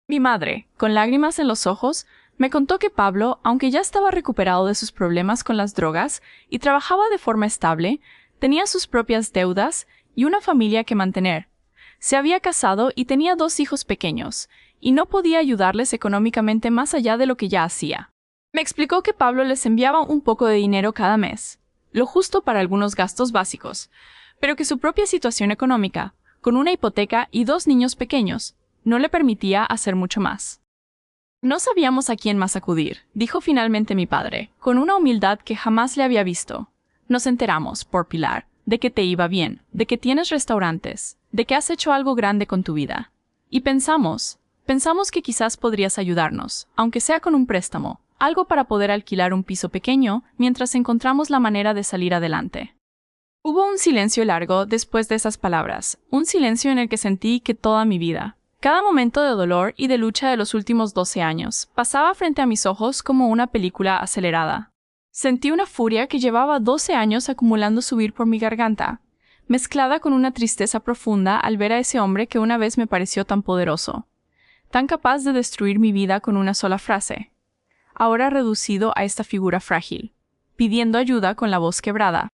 Mi madre, con lágrimas en los ojos, me contó que Pablo, aunque ya estaba recuperado de sus problemas con las drogas y trabajaba de forma estable, tenía sus propias deudas y una familia que mantener. Se había casado y tenía 2 hijos pequeños, y no podía ayudarles económicamente más allá de lo que ya hacía. Me explicó que Pablo les enviaba un poco de dinero cada mes, lo justo para algunos gastos básicos, pero que su propia situación económica, con una hipoteca y 2 niños pequeños, no le permitía hacer mucho más. No sabíamos a quién más acudir, dijo finalmente mi padre, con una humildad que jamás le había visto. Nos enteramos, por Pilar, de que te iba bien, de que tienes restaurantes, de que has hecho algo grande con tu vida. Y pensamos que quizás podrías ayudarnos, aunque sea con un préstamo, algo para poder alquilar un piso pequeño mientras encontramos la manera de salir adelante. Hubo un silencio largo después de esas palabras, un silencio en el que sentí que toda mi vida, cada momento de dolor y de lucha de los últimos 12 años, pasaba frente a mis ojos como una película acelerada. Sentí una furia que llevaba 12 años acumulando subir por mi garganta, mezclada con una tristeza profunda al ver a ese hombre que una vez me pareció tan poderoso, tan capaz de destruir mi vida con una sola frase, ahora reducido a esta figura frágil, pidiendo ayuda con la voz quebrada.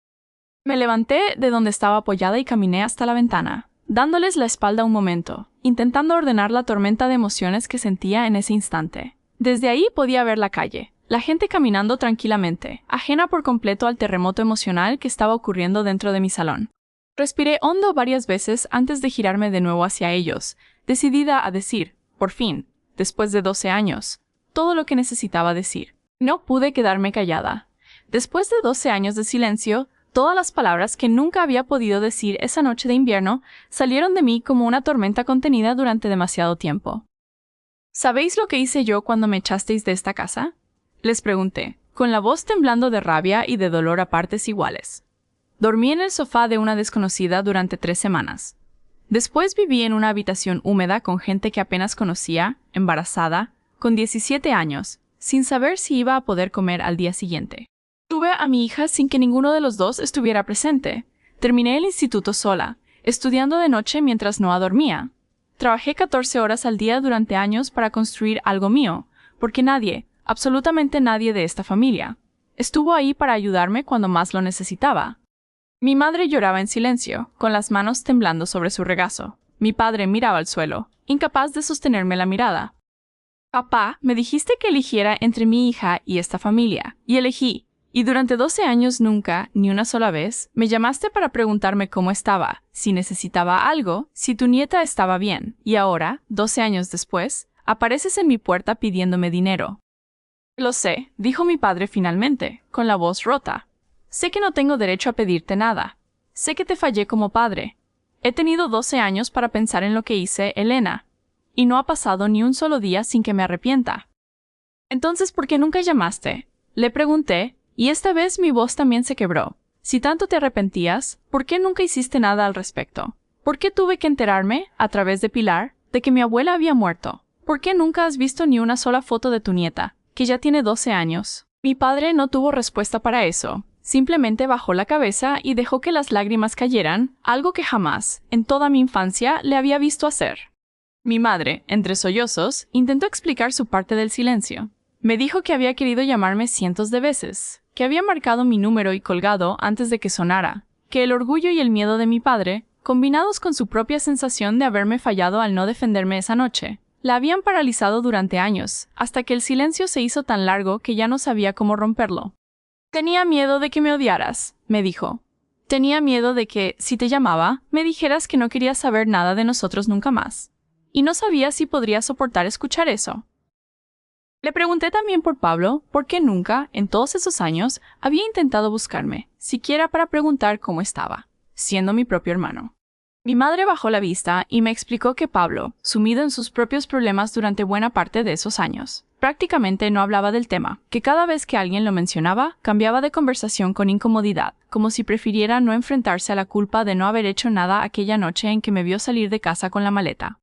Me levanté de donde estaba apoyada y caminé hasta la ventana, dándoles la espalda un momento, intentando ordenar la tormenta de emociones que sentía en ese instante. Desde ahí podía ver la calle, la gente caminando tranquilamente, ajena por completo al terremoto emocional que estaba ocurriendo dentro de mi salón. Respiré hondo varias veces antes de girarme de nuevo hacia ellos, decidida a decir, por fin, después de 12 años, todo lo que necesitaba decir. No pude quedarme callada. Después de 12 años de silencio, todas las palabras que nunca había podido decir esa noche de invierno salieron de mí como una tormenta contenida durante demasiado tiempo. ¿Sabéis lo que hice yo cuando me echasteis de esta casa? Les pregunté, con la voz temblando de rabia y de dolor a partes iguales. Dormí en el sofá de una desconocida durante 3 semanas. Después viví en una habitación húmeda con gente que apenas conocía, embarazada, con 17 años, sin saber si iba a poder comer al día siguiente. Tuve a mi hija sin que ninguno de los dos estuviera presente. Terminé el instituto sola, estudiando de noche mientras Noah dormía. Trabajé 14 horas al día durante años para construir algo mío, porque nadie, absolutamente nadie de esta familia, estuvo ahí para ayudarme cuando más lo necesitaba. Mi madre lloraba en silencio, con las manos temblando sobre su regazo. Mi padre miraba al suelo, incapaz de sostenerme la mirada. Papá, me dijiste que eligiera entre mi hija y esta familia, y elegí. Y durante 12 años nunca, ni una sola vez, me llamaste para preguntarme cómo estaba, si necesitaba algo, si tu nieta estaba bien. Y ahora, 12 años después, apareces en mi puerta pidiéndome dinero. Lo sé, dijo mi padre finalmente, con la voz rota. Sé que no tengo derecho a pedirte nada. Sé que te fallé como padre. He tenido 12 años para pensar en lo que hice, Elena. Y no ha pasado ni un solo día sin que me arrepienta. Entonces, ¿por qué nunca llamaste? Le pregunté, y esta vez mi voz también se quebró. Si tanto te arrepentías, ¿por qué nunca hiciste nada al respecto? ¿Por qué tuve que enterarme, a través de Pilar, de que mi abuela había muerto? ¿Por qué nunca has visto ni una sola foto de tu nieta, que ya tiene 12 años? Mi padre no tuvo respuesta para eso. Simplemente bajó la cabeza y dejó que las lágrimas cayeran, algo que jamás, en toda mi infancia, le había visto hacer. Mi madre, entre sollozos, intentó explicar su parte del silencio. Me dijo que había querido llamarme cientos de veces, que había marcado mi número y colgado antes de que sonara, que el orgullo y el miedo de mi padre, combinados con su propia sensación de haberme fallado al no defenderme esa noche, La habían paralizado durante años, hasta que el silencio se hizo tan largo que ya no sabía cómo romperlo. Tenía miedo de que me odiaras, me dijo. Tenía miedo de que, si te llamaba, me dijeras que no querías saber nada de nosotros nunca más. Y no sabía si podría soportar escuchar eso. Le pregunté también por Pablo, porque nunca, en todos esos años, había intentado buscarme, siquiera para preguntar cómo estaba, siendo mi propio hermano. Mi madre bajó la vista y me explicó que Pablo, sumido en sus propios problemas durante buena parte de esos años, prácticamente no hablaba del tema, que cada vez que alguien lo mencionaba, cambiaba de conversación con incomodidad, como si prefiriera no enfrentarse a la culpa de no haber hecho nada aquella noche en que me vio salir de casa con la maleta.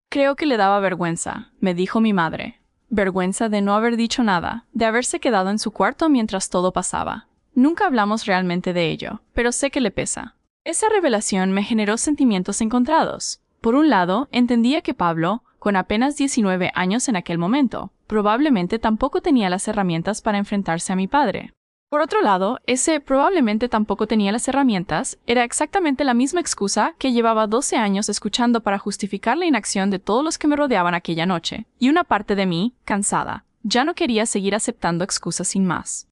Creo que le daba vergüenza, me dijo mi madre. Vergüenza de no haber dicho nada, de haberse quedado en su cuarto mientras todo pasaba. Nunca hablamos realmente de ello, pero sé que le pesa. Esa revelación me generó sentimientos encontrados. Por un lado, entendía que Pablo, con apenas 19 años en aquel momento, probablemente tampoco tenía las herramientas para enfrentarse a mi padre. Por otro lado, ese probablemente tampoco tenía las herramientas era exactamente la misma excusa que llevaba 12 años escuchando para justificar la inacción de todos los que me rodeaban aquella noche, y una parte de mí, cansada, ya no quería seguir aceptando excusas sin más.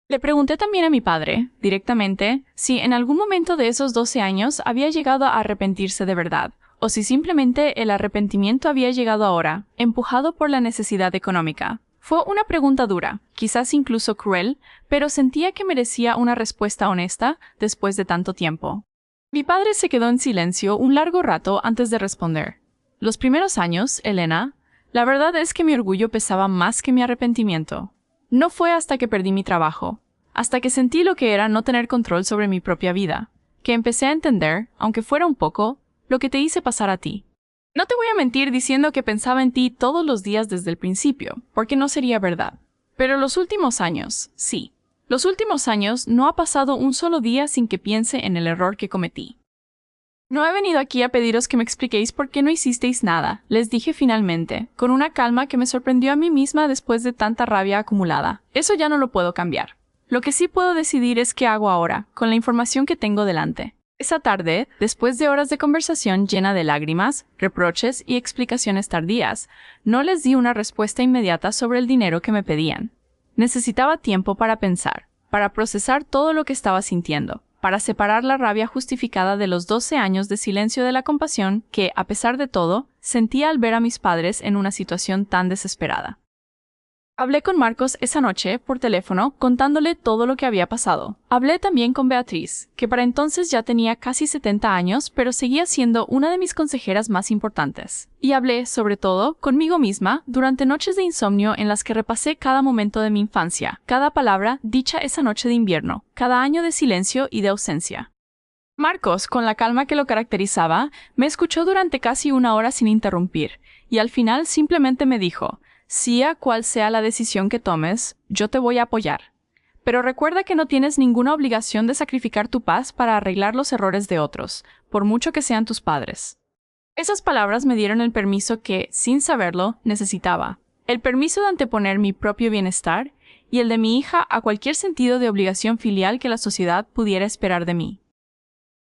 Le pregunté también a mi padre, directamente, si en algún momento de esos 12 años había llegado a arrepentirse de verdad, o si simplemente el arrepentimiento había llegado ahora, empujado por la necesidad económica. Fue una pregunta dura, quizás incluso cruel, pero sentía que merecía una respuesta honesta después de tanto tiempo. Mi padre se quedó en silencio un largo rato antes de responder. Los primeros años, Elena, la verdad es que mi orgullo pesaba más que mi arrepentimiento. No fue hasta que perdí mi trabajo, hasta que sentí lo que era no tener control sobre mi propia vida, que empecé a entender, aunque fuera un poco, lo que te hice pasar a ti. No te voy a mentir diciendo que pensaba en ti todos los días desde el principio, porque no sería verdad. Pero los últimos años, sí. Los últimos años no ha pasado un solo día sin que piense en el error que cometí. No he venido aquí a pediros que me expliquéis por qué no hicisteis nada, les dije finalmente, con una calma que me sorprendió a mí misma después de tanta rabia acumulada. Eso ya no lo puedo cambiar. Lo que sí puedo decidir es qué hago ahora, con la información que tengo delante. Esa tarde, después de horas de conversación llena de lágrimas, reproches y explicaciones tardías, no les di una respuesta inmediata sobre el dinero que me pedían. Necesitaba tiempo para pensar, para procesar todo lo que estaba sintiendo, para separar la rabia justificada de los 12 años de silencio de la compasión que, a pesar de todo, sentía al ver a mis padres en una situación tan desesperada. Hablé con Marcos esa noche por teléfono contándole todo lo que había pasado. Hablé también con Beatriz, que para entonces ya tenía casi 70 años, pero seguía siendo una de mis consejeras más importantes. Y hablé, sobre todo, conmigo misma durante noches de insomnio en las que repasé cada momento de mi infancia, cada palabra dicha esa noche de invierno, cada año de silencio y de ausencia. Marcos, con la calma que lo caracterizaba, me escuchó durante casi una hora sin interrumpir, y al final simplemente me dijo: sea cual sea la decisión que tomes, yo te voy a apoyar. Pero recuerda que no tienes ninguna obligación de sacrificar tu paz para arreglar los errores de otros, por mucho que sean tus padres. Esas palabras me dieron el permiso que, sin saberlo, necesitaba. El permiso de anteponer mi propio bienestar y el de mi hija a cualquier sentido de obligación filial que la sociedad pudiera esperar de mí.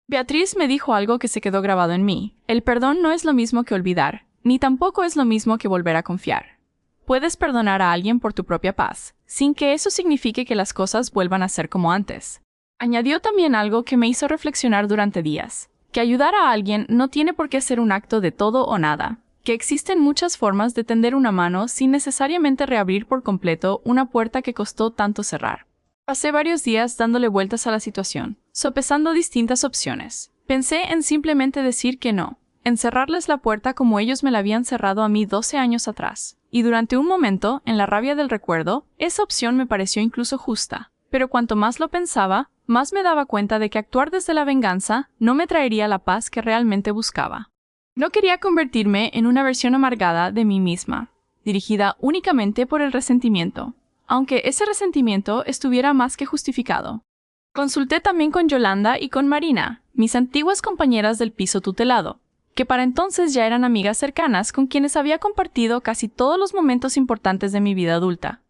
Beatriz me dijo algo que se quedó grabado en mí. El perdón no es lo mismo que olvidar, ni tampoco es lo mismo que volver a confiar. Puedes perdonar a alguien por tu propia paz, sin que eso signifique que las cosas vuelvan a ser como antes. Añadió también algo que me hizo reflexionar durante días, que ayudar a alguien no tiene por qué ser un acto de todo o nada, que existen muchas formas de tender una mano sin necesariamente reabrir por completo una puerta que costó tanto cerrar. Pasé varios días dándole vueltas a la situación, sopesando distintas opciones. Pensé en simplemente decir que no, en cerrarles la puerta como ellos me la habían cerrado a mí 12 años atrás. Y durante un momento, en la rabia del recuerdo, esa opción me pareció incluso justa. Pero cuanto más lo pensaba, más me daba cuenta de que actuar desde la venganza no me traería la paz que realmente buscaba. No quería convertirme en una versión amargada de mí misma, dirigida únicamente por el resentimiento, aunque ese resentimiento estuviera más que justificado. Consulté también con Yolanda y con Marina, mis antiguas compañeras del piso tutelado, que para entonces ya eran amigas cercanas con quienes había compartido casi todos los momentos importantes de mi vida adulta.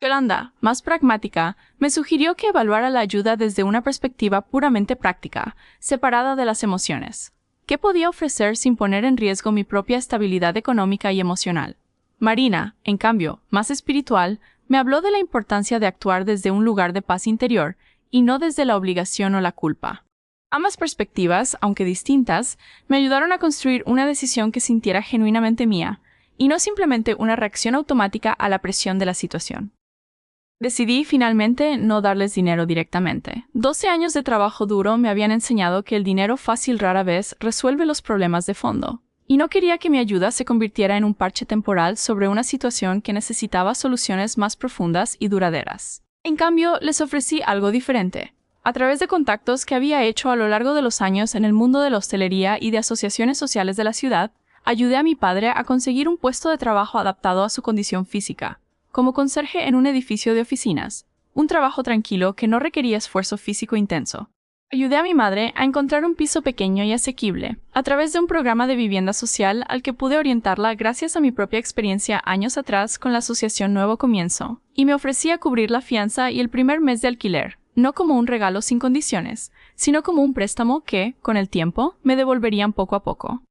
Yolanda, más pragmática, me sugirió que evaluara la ayuda desde una perspectiva puramente práctica, separada de las emociones, ¿Qué podía ofrecer sin poner en riesgo mi propia estabilidad económica y emocional? Marina, en cambio, más espiritual, me habló de la importancia de actuar desde un lugar de paz interior y no desde la obligación o la culpa. Ambas perspectivas, aunque distintas, me ayudaron a construir una decisión que sintiera genuinamente mía, y no simplemente una reacción automática a la presión de la situación. Decidí finalmente no darles dinero directamente. 12 años de trabajo duro me habían enseñado que el dinero fácil rara vez resuelve los problemas de fondo, y no quería que mi ayuda se convirtiera en un parche temporal sobre una situación que necesitaba soluciones más profundas y duraderas. En cambio, les ofrecí algo diferente. A través de contactos que había hecho a lo largo de los años en el mundo de la hostelería y de asociaciones sociales de la ciudad, ayudé a mi padre a conseguir un puesto de trabajo adaptado a su condición física, como conserje en un edificio de oficinas, un trabajo tranquilo que no requería esfuerzo físico intenso. Ayudé a mi madre a encontrar un piso pequeño y asequible, a través de un programa de vivienda social al que pude orientarla gracias a mi propia experiencia años atrás con la asociación Nuevo Comienzo, y me ofrecía cubrir la fianza y el primer mes de alquiler, no como un regalo sin condiciones, sino como un préstamo que, con el tiempo, me devolverían poco a poco.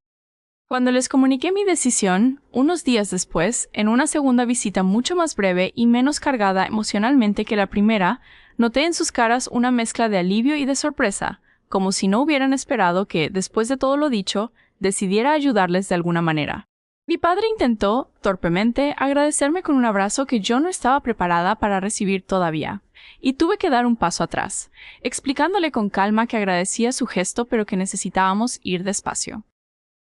Cuando les comuniqué mi decisión, unos días después, en una segunda visita mucho más breve y menos cargada emocionalmente que la primera, noté en sus caras una mezcla de alivio y de sorpresa, como si no hubieran esperado que, después de todo lo dicho, decidiera ayudarles de alguna manera. Mi padre intentó, torpemente, agradecerme con un abrazo que yo no estaba preparada para recibir todavía, y tuve que dar un paso atrás, explicándole con calma que agradecía su gesto pero que necesitábamos ir despacio.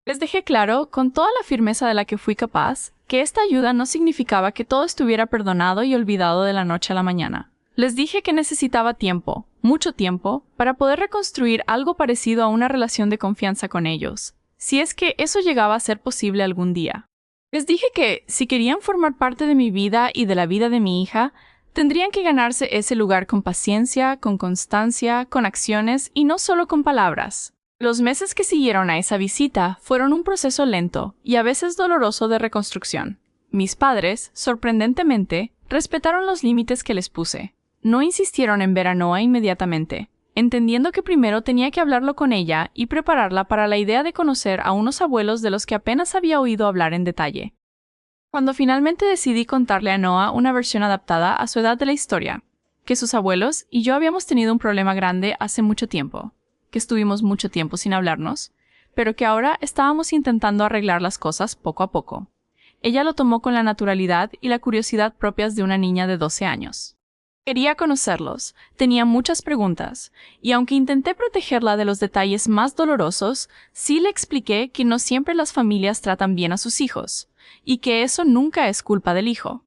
Les dejé claro, con toda la firmeza de la que fui capaz, que esta ayuda no significaba que todo estuviera perdonado y olvidado de la noche a la mañana. Les dije que necesitaba tiempo, mucho tiempo, para poder reconstruir algo parecido a una relación de confianza con ellos, si es que eso llegaba a ser posible algún día. Les dije que, si querían formar parte de mi vida y de la vida de mi hija, tendrían que ganarse ese lugar con paciencia, con constancia, con acciones y no solo con palabras. Los meses que siguieron a esa visita fueron un proceso lento y a veces doloroso de reconstrucción. Mis padres, sorprendentemente, respetaron los límites que les puse. No insistieron en ver a Noa inmediatamente, entendiendo que primero tenía que hablarlo con ella y prepararla para la idea de conocer a unos abuelos de los que apenas había oído hablar en detalle. Cuando finalmente decidí contarle a Noa una versión adaptada a su edad de la historia, que sus abuelos y yo habíamos tenido un problema grande hace mucho tiempo, que estuvimos mucho tiempo sin hablarnos, pero que ahora estábamos intentando arreglar las cosas poco a poco. Ella lo tomó con la naturalidad y la curiosidad propias de una niña de 12 años. Quería conocerlos, tenía muchas preguntas, y aunque intenté protegerla de los detalles más dolorosos, sí le expliqué que no siempre las familias tratan bien a sus hijos, y que eso nunca es culpa del hijo.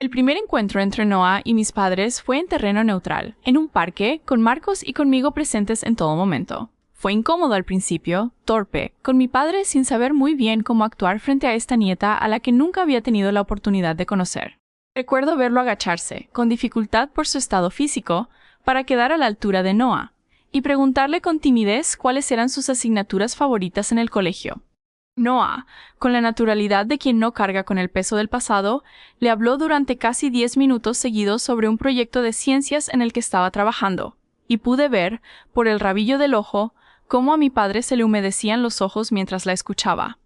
El primer encuentro entre Noa y mis padres fue en terreno neutral, en un parque, con Marcos y conmigo presentes en todo momento. Fue incómodo al principio, torpe, con mi padre sin saber muy bien cómo actuar frente a esta nieta a la que nunca había tenido la oportunidad de conocer. Recuerdo verlo agacharse, con dificultad por su estado físico, para quedar a la altura de Noa, y preguntarle con timidez cuáles eran sus asignaturas favoritas en el colegio. Noa, con la naturalidad de quien no carga con el peso del pasado, le habló durante casi 10 minutos seguidos sobre un proyecto de ciencias en el que estaba trabajando, y pude ver, por el rabillo del ojo, cómo a mi padre se le humedecían los ojos mientras la escuchaba.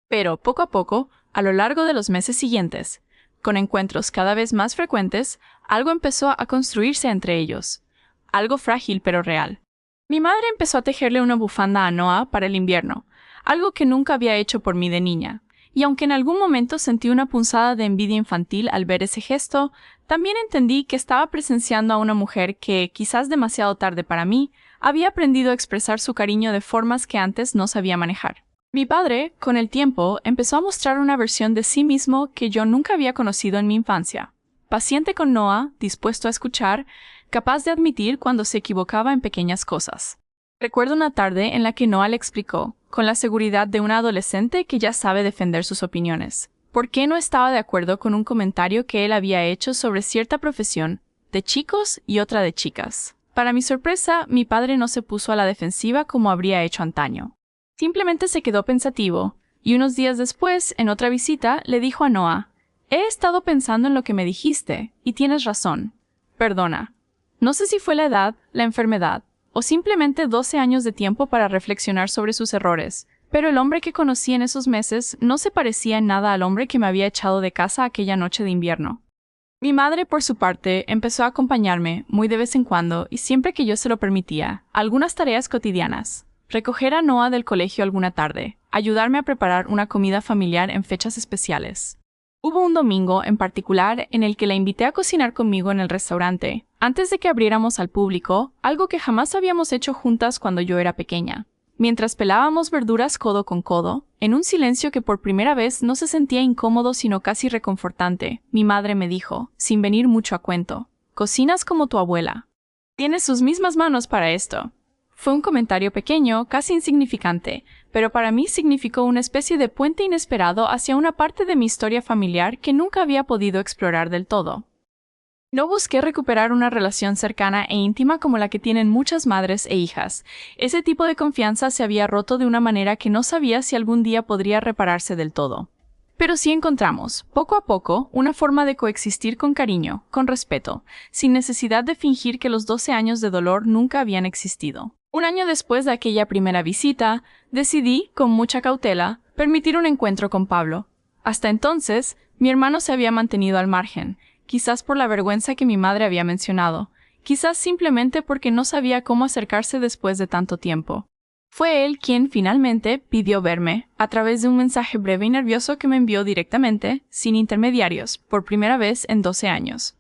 Pero, poco a poco, a lo largo de los meses siguientes, con encuentros cada vez más frecuentes, algo empezó a construirse entre ellos, algo frágil pero real. Mi madre empezó a tejerle una bufanda a Noa para el invierno, algo que nunca había hecho por mí de niña, y aunque en algún momento sentí una punzada de envidia infantil al ver ese gesto, también entendí que estaba presenciando a una mujer que, quizás demasiado tarde para mí, había aprendido a expresar su cariño de formas que antes no sabía manejar. Mi padre, con el tiempo, empezó a mostrar una versión de sí mismo que yo nunca había conocido en mi infancia. Paciente con Noa, dispuesto a escuchar, capaz de admitir cuando se equivocaba en pequeñas cosas. Recuerdo una tarde en la que Noa le explicó, con la seguridad de una adolescente que ya sabe defender sus opiniones, por qué no estaba de acuerdo con un comentario que él había hecho sobre cierta profesión, de chicos y otra de chicas. Para mi sorpresa, mi padre no se puso a la defensiva como habría hecho antaño. Simplemente se quedó pensativo, y unos días después, en otra visita, le dijo a Noa, «He estado pensando en lo que me dijiste, y tienes razón. Perdona. No sé si fue la edad, la enfermedad, o simplemente 12 años de tiempo para reflexionar sobre sus errores. Pero el hombre que conocí en esos meses no se parecía en nada al hombre que me había echado de casa aquella noche de invierno. Mi madre, por su parte, empezó a acompañarme, muy de vez en cuando, y siempre que yo se lo permitía, a algunas tareas cotidianas. Recoger a Noah del colegio alguna tarde, ayudarme a preparar una comida familiar en fechas especiales. Hubo un domingo, en particular, en el que la invité a cocinar conmigo en el restaurante, antes de que abriéramos al público, algo que jamás habíamos hecho juntas cuando yo era pequeña. Mientras pelábamos verduras codo con codo, en un silencio que por primera vez no se sentía incómodo sino casi reconfortante, mi madre me dijo, sin venir mucho a cuento, «Cocinas como tu abuela. Tienes sus mismas manos para esto». Fue un comentario pequeño, casi insignificante, pero para mí significó una especie de puente inesperado hacia una parte de mi historia familiar que nunca había podido explorar del todo. No busqué recuperar una relación cercana e íntima como la que tienen muchas madres e hijas. Ese tipo de confianza se había roto de una manera que no sabía si algún día podría repararse del todo. Pero sí encontramos, poco a poco, una forma de coexistir con cariño, con respeto, sin necesidad de fingir que los 12 años de dolor nunca habían existido. Un año después de aquella primera visita, decidí, con mucha cautela, permitir un encuentro con Pablo. Hasta entonces, mi hermano se había mantenido al margen, quizás por la vergüenza que mi madre había mencionado, quizás simplemente porque no sabía cómo acercarse después de tanto tiempo. Fue él quien finalmente pidió verme, a través de un mensaje breve y nervioso que me envió directamente, sin intermediarios, por primera vez en 12 años.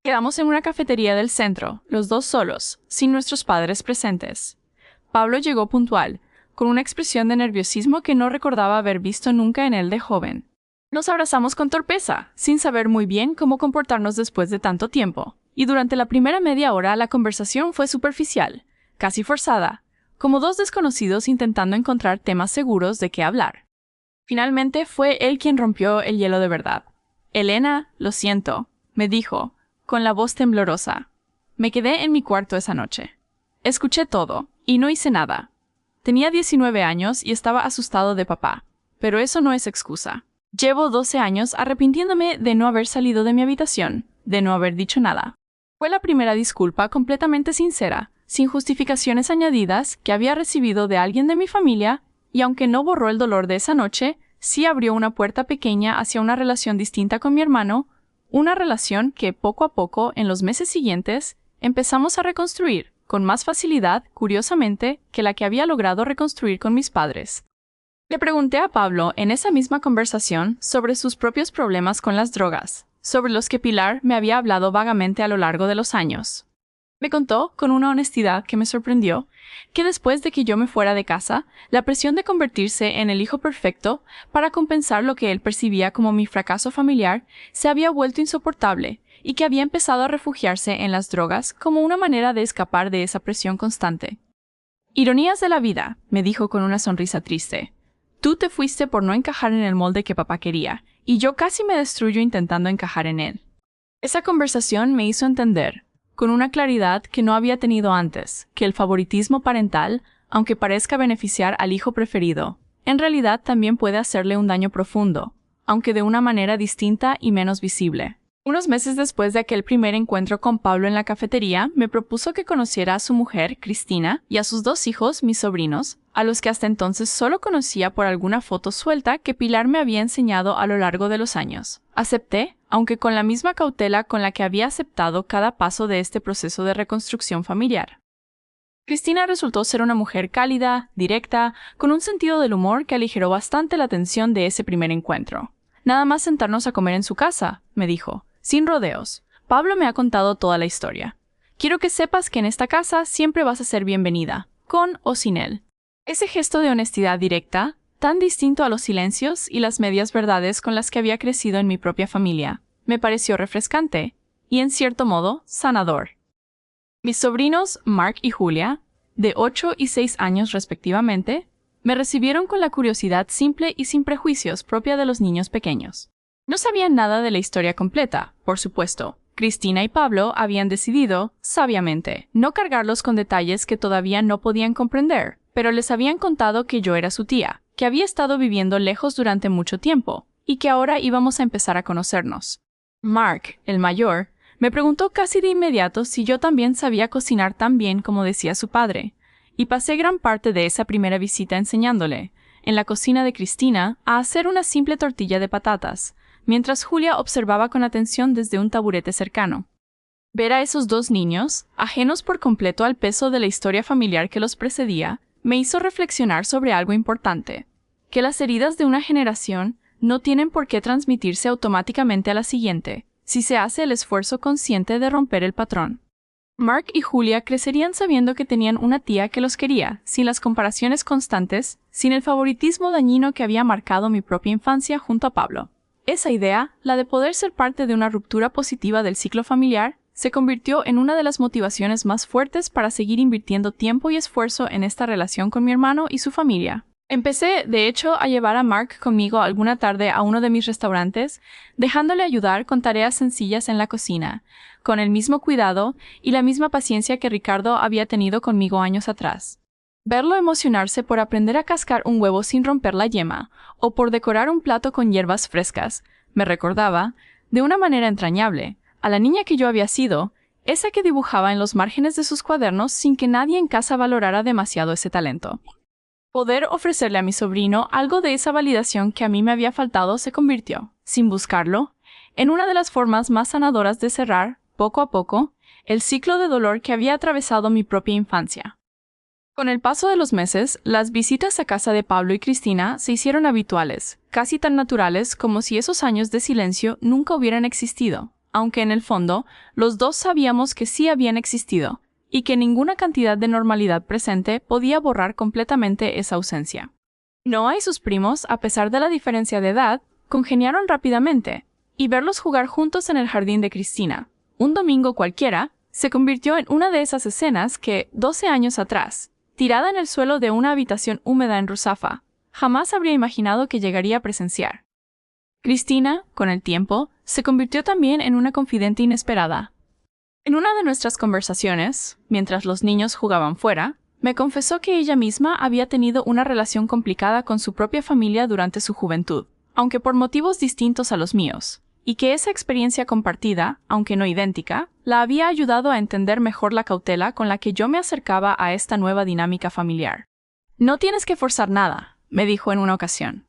Quedamos en una cafetería del centro, los dos solos, sin nuestros padres presentes. Pablo llegó puntual, con una expresión de nerviosismo que no recordaba haber visto nunca en él de joven. Nos abrazamos con torpeza, sin saber muy bien cómo comportarnos después de tanto tiempo, y durante la primera media hora la conversación fue superficial, casi forzada, como dos desconocidos intentando encontrar temas seguros de qué hablar. Finalmente fue él quien rompió el hielo de verdad. «Elena, lo siento», me dijo, con la voz temblorosa. Me quedé en mi cuarto esa noche. Escuché todo, y no hice nada. Tenía 19 años y estaba asustado de papá, pero eso no es excusa. Llevo 12 años arrepintiéndome de no haber salido de mi habitación, de no haber dicho nada. Fue la primera disculpa completamente sincera, sin justificaciones añadidas, que había recibido de alguien de mi familia, y aunque no borró el dolor de esa noche, sí abrió una puerta pequeña hacia una relación distinta con mi hermano, una relación que poco a poco, en los meses siguientes, empezamos a reconstruir, con más facilidad, curiosamente, que la que había logrado reconstruir con mis padres. Le pregunté a Pablo en esa misma conversación sobre sus propios problemas con las drogas, sobre los que Pilar me había hablado vagamente a lo largo de los años. Me contó, con una honestidad que me sorprendió, que después de que yo me fuera de casa, la presión de convertirse en el hijo perfecto, para compensar lo que él percibía como mi fracaso familiar, se había vuelto insoportable, y que había empezado a refugiarse en las drogas como una manera de escapar de esa presión constante. «Ironías de la vida», me dijo con una sonrisa triste. «Tú te fuiste por no encajar en el molde que papá quería, y yo casi me destruyo intentando encajar en él». Esa conversación me hizo entender, con una claridad que no había tenido antes, que el favoritismo parental, aunque parezca beneficiar al hijo preferido, en realidad también puede hacerle un daño profundo, aunque de una manera distinta y menos visible. Unos meses después de aquel primer encuentro con Pablo en la cafetería, me propuso que conociera a su mujer, Cristina, y a sus 2 hijos, mis sobrinos, a los que hasta entonces solo conocía por alguna foto suelta que Pilar me había enseñado a lo largo de los años. Acepté, aunque con la misma cautela con la que había aceptado cada paso de este proceso de reconstrucción familiar. Cristina resultó ser una mujer cálida, directa, con un sentido del humor que aligeró bastante la tensión de ese primer encuentro. «Nada más sentarnos a comer en su casa», me dijo, sin rodeos. «Pablo me ha contado toda la historia. Quiero que sepas que en esta casa siempre vas a ser bienvenida, con o sin él». Ese gesto de honestidad directa, tan distinto a los silencios y las medias verdades con las que había crecido en mi propia familia, me pareció refrescante y, en cierto modo, sanador. Mis sobrinos, Mark y Julia, de 8 y 6 años respectivamente, me recibieron con la curiosidad simple y sin prejuicios propia de los niños pequeños. No sabían nada de la historia completa, por supuesto. Cristina y Pablo habían decidido, sabiamente, no cargarlos con detalles que todavía no podían comprender, pero les habían contado que yo era su tía, que había estado viviendo lejos durante mucho tiempo, y que ahora íbamos a empezar a conocernos. Mark, el mayor, Me preguntó casi de inmediato si yo también sabía cocinar tan bien como decía su padre, y pasé gran parte de esa primera visita enseñándole, en la cocina de Cristina, a hacer una simple tortilla de patatas, mientras Julia observaba con atención desde un taburete cercano. Ver a esos dos niños, ajenos por completo al peso de la historia familiar que los precedía, me hizo reflexionar sobre algo importante, que las heridas de una generación no tienen por qué transmitirse automáticamente a la siguiente, si se hace el esfuerzo consciente de romper el patrón. Mark y Julia crecerían sabiendo que tenían una tía que los quería, sin las comparaciones constantes, sin el favoritismo dañino que había marcado mi propia infancia junto a Pablo. Esa idea, la de poder ser parte de una ruptura positiva del ciclo familiar, se convirtió en una de las motivaciones más fuertes para seguir invirtiendo tiempo y esfuerzo en esta relación con mi hermano y su familia. Empecé, de hecho, a llevar a Mark conmigo alguna tarde a uno de mis restaurantes, dejándole ayudar con tareas sencillas en la cocina, con el mismo cuidado y la misma paciencia que Ricardo había tenido conmigo años atrás. Verlo emocionarse por aprender a cascar un huevo sin romper la yema, o por decorar un plato con hierbas frescas, me recordaba, de una manera entrañable, a la niña que yo había sido, esa que dibujaba en los márgenes de sus cuadernos sin que nadie en casa valorara demasiado ese talento. Poder ofrecerle a mi sobrino algo de esa validación que a mí me había faltado se convirtió, sin buscarlo, en una de las formas más sanadoras de cerrar, poco a poco, el ciclo de dolor que había atravesado mi propia infancia. Con el paso de los meses, las visitas a casa de Pablo y Cristina se hicieron habituales, casi tan naturales como si esos años de silencio nunca hubieran existido, aunque en el fondo, los dos sabíamos que sí habían existido, y que ninguna cantidad de normalidad presente podía borrar completamente esa ausencia. Noah y sus primos, a pesar de la diferencia de edad, congeniaron rápidamente, y verlos jugar juntos en el jardín de Cristina, un domingo cualquiera, se convirtió en una de esas escenas que, 12 años atrás, tirada en el suelo de una habitación húmeda en Ruzafa, jamás habría imaginado que llegaría a presenciar. Cristina, con el tiempo, se convirtió también en una confidente inesperada. En una de nuestras conversaciones, mientras los niños jugaban fuera, me confesó que ella misma había tenido una relación complicada con su propia familia durante su juventud, aunque por motivos distintos a los míos, y que esa experiencia compartida, aunque no idéntica, la había ayudado a entender mejor la cautela con la que yo me acercaba a esta nueva dinámica familiar. «No tienes que forzar nada», me dijo en una ocasión.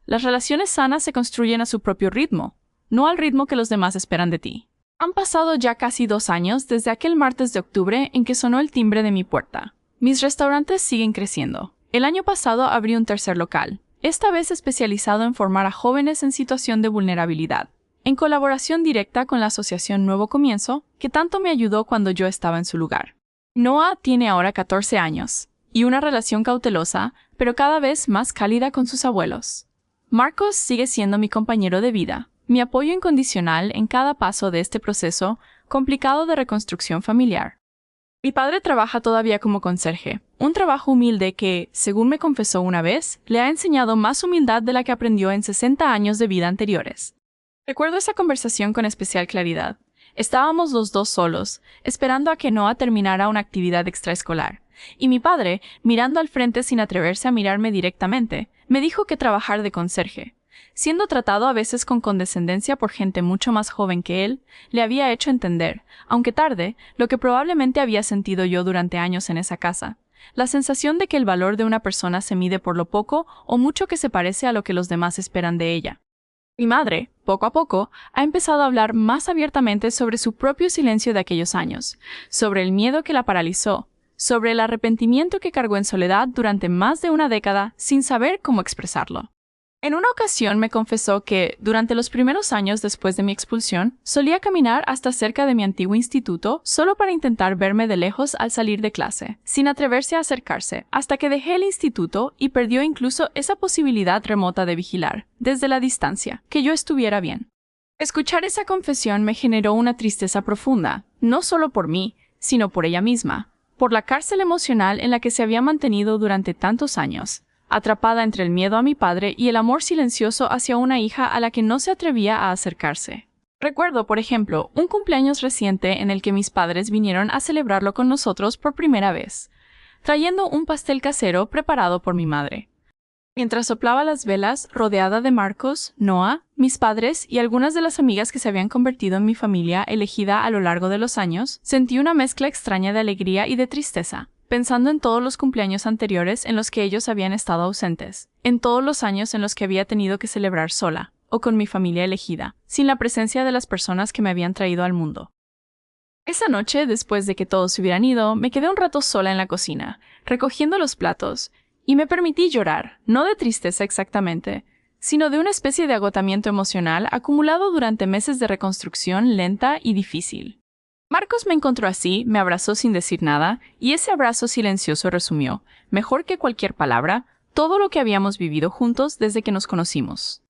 «Las relaciones sanas se construyen a su propio ritmo, no al ritmo que los demás esperan de ti». Han pasado ya casi 2 años desde aquel martes de octubre en que sonó el timbre de mi puerta. Mis restaurantes siguen creciendo. El año pasado abrí un tercer local, esta vez especializado en formar a jóvenes en situación de vulnerabilidad, en colaboración directa con la asociación Nuevo Comienzo, que tanto me ayudó cuando yo estaba en su lugar. Noah tiene ahora 14 años, y una relación cautelosa, pero cada vez más cálida con sus abuelos. Marcos sigue siendo mi compañero de vida, mi apoyo incondicional en cada paso de este proceso complicado de reconstrucción familiar. Mi padre trabaja todavía como conserje, un trabajo humilde que, según me confesó una vez, le ha enseñado más humildad de la que aprendió en 60 años de vida anteriores. Recuerdo esa conversación con especial claridad. Estábamos los dos solos, esperando a que Noah terminara una actividad extraescolar, y mi padre, mirando al frente sin atreverse a mirarme directamente, me dijo que trabajar de conserje, siendo tratado a veces con condescendencia por gente mucho más joven que él, le había hecho entender, aunque tarde, lo que probablemente había sentido yo durante años en esa casa, la sensación de que el valor de una persona se mide por lo poco o mucho que se parece a lo que los demás esperan de ella. Mi madre, poco a poco, ha empezado a hablar más abiertamente sobre su propio silencio de aquellos años, sobre el miedo que la paralizó, sobre el arrepentimiento que cargó en soledad durante más de una década sin saber cómo expresarlo. En una ocasión me confesó que, durante los primeros años después de mi expulsión, solía caminar hasta cerca de mi antiguo instituto solo para intentar verme de lejos al salir de clase, sin atreverse a acercarse, hasta que dejé el instituto y perdió incluso esa posibilidad remota de vigilar, desde la distancia, que yo estuviera bien. Escuchar esa confesión me generó una tristeza profunda, no solo por mí, sino por ella misma, por la cárcel emocional en la que se había mantenido durante tantos años, atrapada entre el miedo a mi padre y el amor silencioso hacia una hija a la que no se atrevía a acercarse. Recuerdo, por ejemplo, un cumpleaños reciente en el que mis padres vinieron a celebrarlo con nosotros por primera vez, trayendo un pastel casero preparado por mi madre. Mientras soplaba las velas, rodeada de Marcos, Noah, mis padres y algunas de las amigas que se habían convertido en mi familia elegida a lo largo de los años, sentí una mezcla extraña de alegría y de tristeza, pensando en todos los cumpleaños anteriores en los que ellos habían estado ausentes, en todos los años en los que había tenido que celebrar sola, o con mi familia elegida, sin la presencia de las personas que me habían traído al mundo. Esa noche, después de que todos se hubieran ido, me quedé un rato sola en la cocina, recogiendo los platos, y me permití llorar, no de tristeza exactamente, sino de una especie de agotamiento emocional acumulado durante meses de reconstrucción lenta y difícil. Marcos me encontró así, me abrazó sin decir nada, y ese abrazo silencioso resumió, mejor que cualquier palabra, todo lo que habíamos vivido juntos desde que nos conocimos.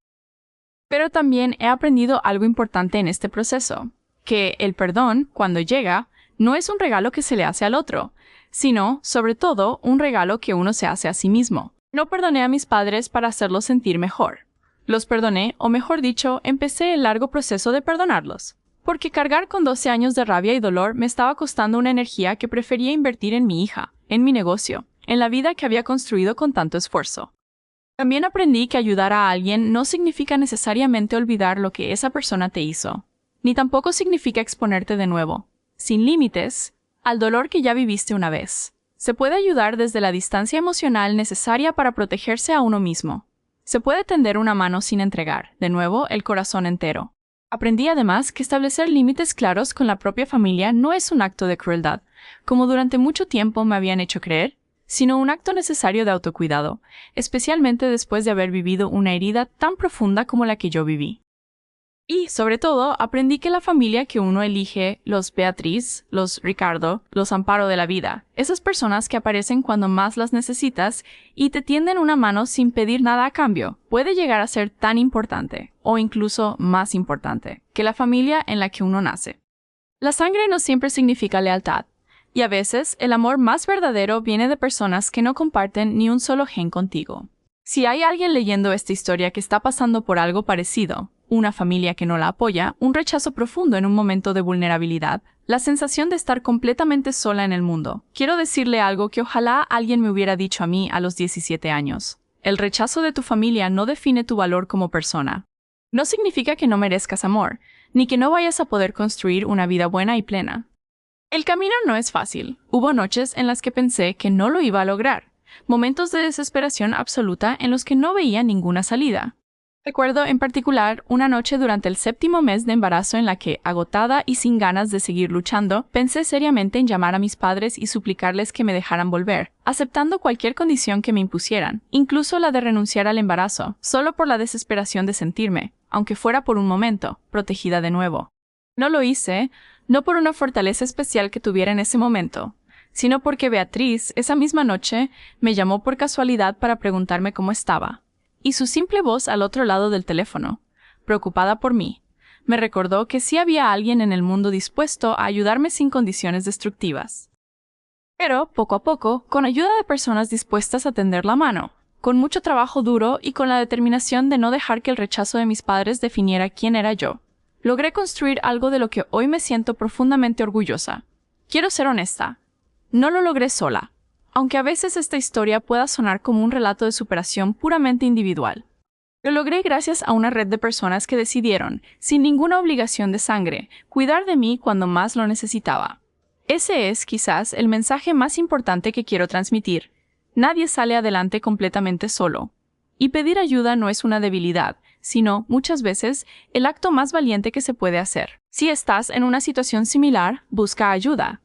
Pero también he aprendido algo importante en este proceso, que el perdón, cuando llega, no es un regalo que se le hace al otro, sino, sobre todo, un regalo que uno se hace a sí mismo. No perdoné a mis padres para hacerlos sentir mejor. Los perdoné, o mejor dicho, empecé el largo proceso de perdonarlos. Porque cargar con 12 años de rabia y dolor me estaba costando una energía que prefería invertir en mi hija, en mi negocio, en la vida que había construido con tanto esfuerzo. También aprendí que ayudar a alguien no significa necesariamente olvidar lo que esa persona te hizo, ni tampoco significa exponerte de nuevo, sin límites, al dolor que ya viviste una vez. Se puede ayudar desde la distancia emocional necesaria para protegerse a uno mismo. Se puede tender una mano sin entregar, de nuevo, el corazón entero. Aprendí además que establecer límites claros con la propia familia no es un acto de crueldad, como durante mucho tiempo me habían hecho creer, sino un acto necesario de autocuidado, especialmente después de haber vivido una herida tan profunda como la que yo viví. Y, sobre todo, aprendí que la familia que uno elige, los Beatriz, los Ricardo, los Amparo de la vida, esas personas que aparecen cuando más las necesitas y te tienden una mano sin pedir nada a cambio, puede llegar a ser tan importante, o incluso más importante, que la familia en la que uno nace. La sangre no siempre significa lealtad, y a veces el amor más verdadero viene de personas que no comparten ni un solo gen contigo. Si hay alguien leyendo esta historia que está pasando por algo parecido, una familia que no la apoya, un rechazo profundo en un momento de vulnerabilidad, la sensación de estar completamente sola en el mundo, quiero decirle algo que ojalá alguien me hubiera dicho a mí a los 17 años. El rechazo de tu familia no define tu valor como persona. No significa que no merezcas amor, ni que no vayas a poder construir una vida buena y plena. El camino no es fácil. Hubo noches en las que pensé que no lo iba a lograr, momentos de desesperación absoluta en los que no veía ninguna salida. Recuerdo en particular una noche durante el 7º mes de embarazo en la que, agotada y sin ganas de seguir luchando, pensé seriamente en llamar a mis padres y suplicarles que me dejaran volver, aceptando cualquier condición que me impusieran, incluso la de renunciar al embarazo, solo por la desesperación de sentirme, aunque fuera por un momento, protegida de nuevo. No lo hice, no por una fortaleza especial que tuviera en ese momento, sino porque Beatriz, esa misma noche, me llamó por casualidad para preguntarme cómo estaba. Y su simple voz al otro lado del teléfono, preocupada por mí, me recordó que sí había alguien en el mundo dispuesto a ayudarme sin condiciones destructivas. Pero, poco a poco, con ayuda de personas dispuestas a tender la mano, con mucho trabajo duro y con la determinación de no dejar que el rechazo de mis padres definiera quién era yo, logré construir algo de lo que hoy me siento profundamente orgullosa. Quiero ser honesta. No lo logré sola, aunque a veces esta historia pueda sonar como un relato de superación puramente individual. Lo logré gracias a una red de personas que decidieron, sin ninguna obligación de sangre, cuidar de mí cuando más lo necesitaba. Ese es, quizás, el mensaje más importante que quiero transmitir. Nadie sale adelante completamente solo. Y pedir ayuda no es una debilidad, sino, muchas veces, el acto más valiente que se puede hacer. Si estás en una situación similar, busca ayuda.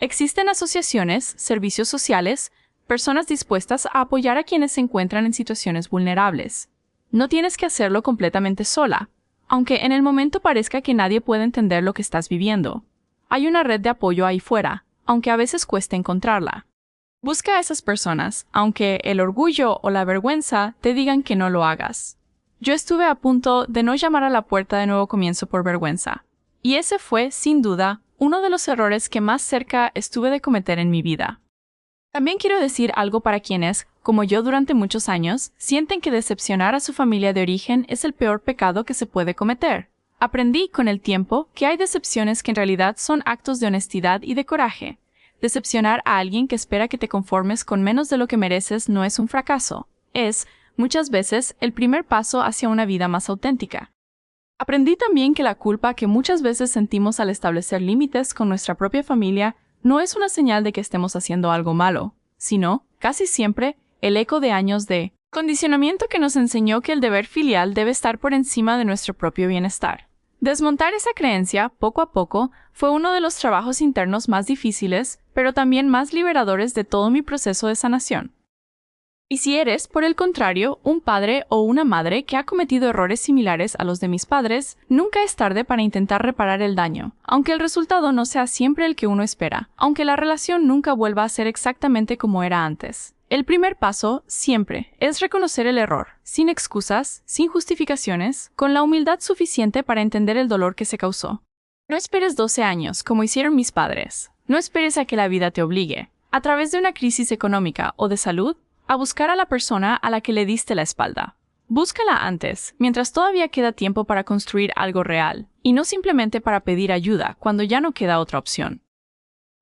Existen asociaciones, servicios sociales, personas dispuestas a apoyar a quienes se encuentran en situaciones vulnerables. No tienes que hacerlo completamente sola, aunque en el momento parezca que nadie puede entender lo que estás viviendo. Hay una red de apoyo ahí fuera, aunque a veces cueste encontrarla. Busca a esas personas, aunque el orgullo o la vergüenza te digan que no lo hagas. Yo estuve a punto de no llamar a la puerta de Nuevo Comienzo por vergüenza, y ese fue, sin duda, uno de los errores que más cerca estuve de cometer en mi vida. También quiero decir algo para quienes, como yo durante muchos años, sienten que decepcionar a su familia de origen es el peor pecado que se puede cometer. Aprendí con el tiempo que hay decepciones que en realidad son actos de honestidad y de coraje. Decepcionar a alguien que espera que te conformes con menos de lo que mereces no es un fracaso. Es, muchas veces, el primer paso hacia una vida más auténtica. Aprendí también que la culpa que muchas veces sentimos al establecer límites con nuestra propia familia no es una señal de que estemos haciendo algo malo, sino, casi siempre, el eco de años de condicionamiento que nos enseñó que el deber filial debe estar por encima de nuestro propio bienestar. Desmontar esa creencia, poco a poco, fue uno de los trabajos internos más difíciles, pero también más liberadores de todo mi proceso de sanación. Y si eres, por el contrario, un padre o una madre que ha cometido errores similares a los de mis padres, nunca es tarde para intentar reparar el daño, aunque el resultado no sea siempre el que uno espera, aunque la relación nunca vuelva a ser exactamente como era antes. El primer paso, siempre, es reconocer el error, sin excusas, sin justificaciones, con la humildad suficiente para entender el dolor que se causó. No esperes 12 años, como hicieron mis padres. No esperes a que la vida te obligue, a través de una crisis económica o de salud, a buscar a la persona a la que le diste la espalda. Búscala antes, mientras todavía queda tiempo para construir algo real, y no simplemente para pedir ayuda cuando ya no queda otra opción.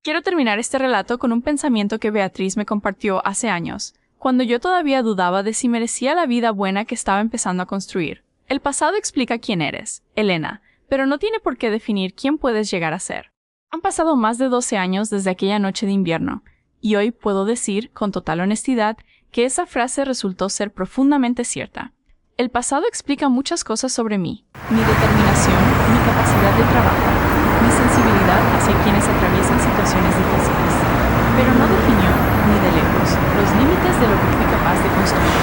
Quiero terminar este relato con un pensamiento que Beatriz me compartió hace años, cuando yo todavía dudaba de si merecía la vida buena que estaba empezando a construir. El pasado explica quién eres, Elena, pero no tiene por qué definir quién puedes llegar a ser. Han pasado más de 12 años desde aquella noche de invierno, y hoy puedo decir, con total honestidad, que esa frase resultó ser profundamente cierta. El pasado explica muchas cosas sobre mí, mi determinación, mi capacidad de trabajo, mi sensibilidad hacia quienes atraviesan situaciones difíciles, pero no definió, ni de lejos, los límites de lo que fui capaz de construir.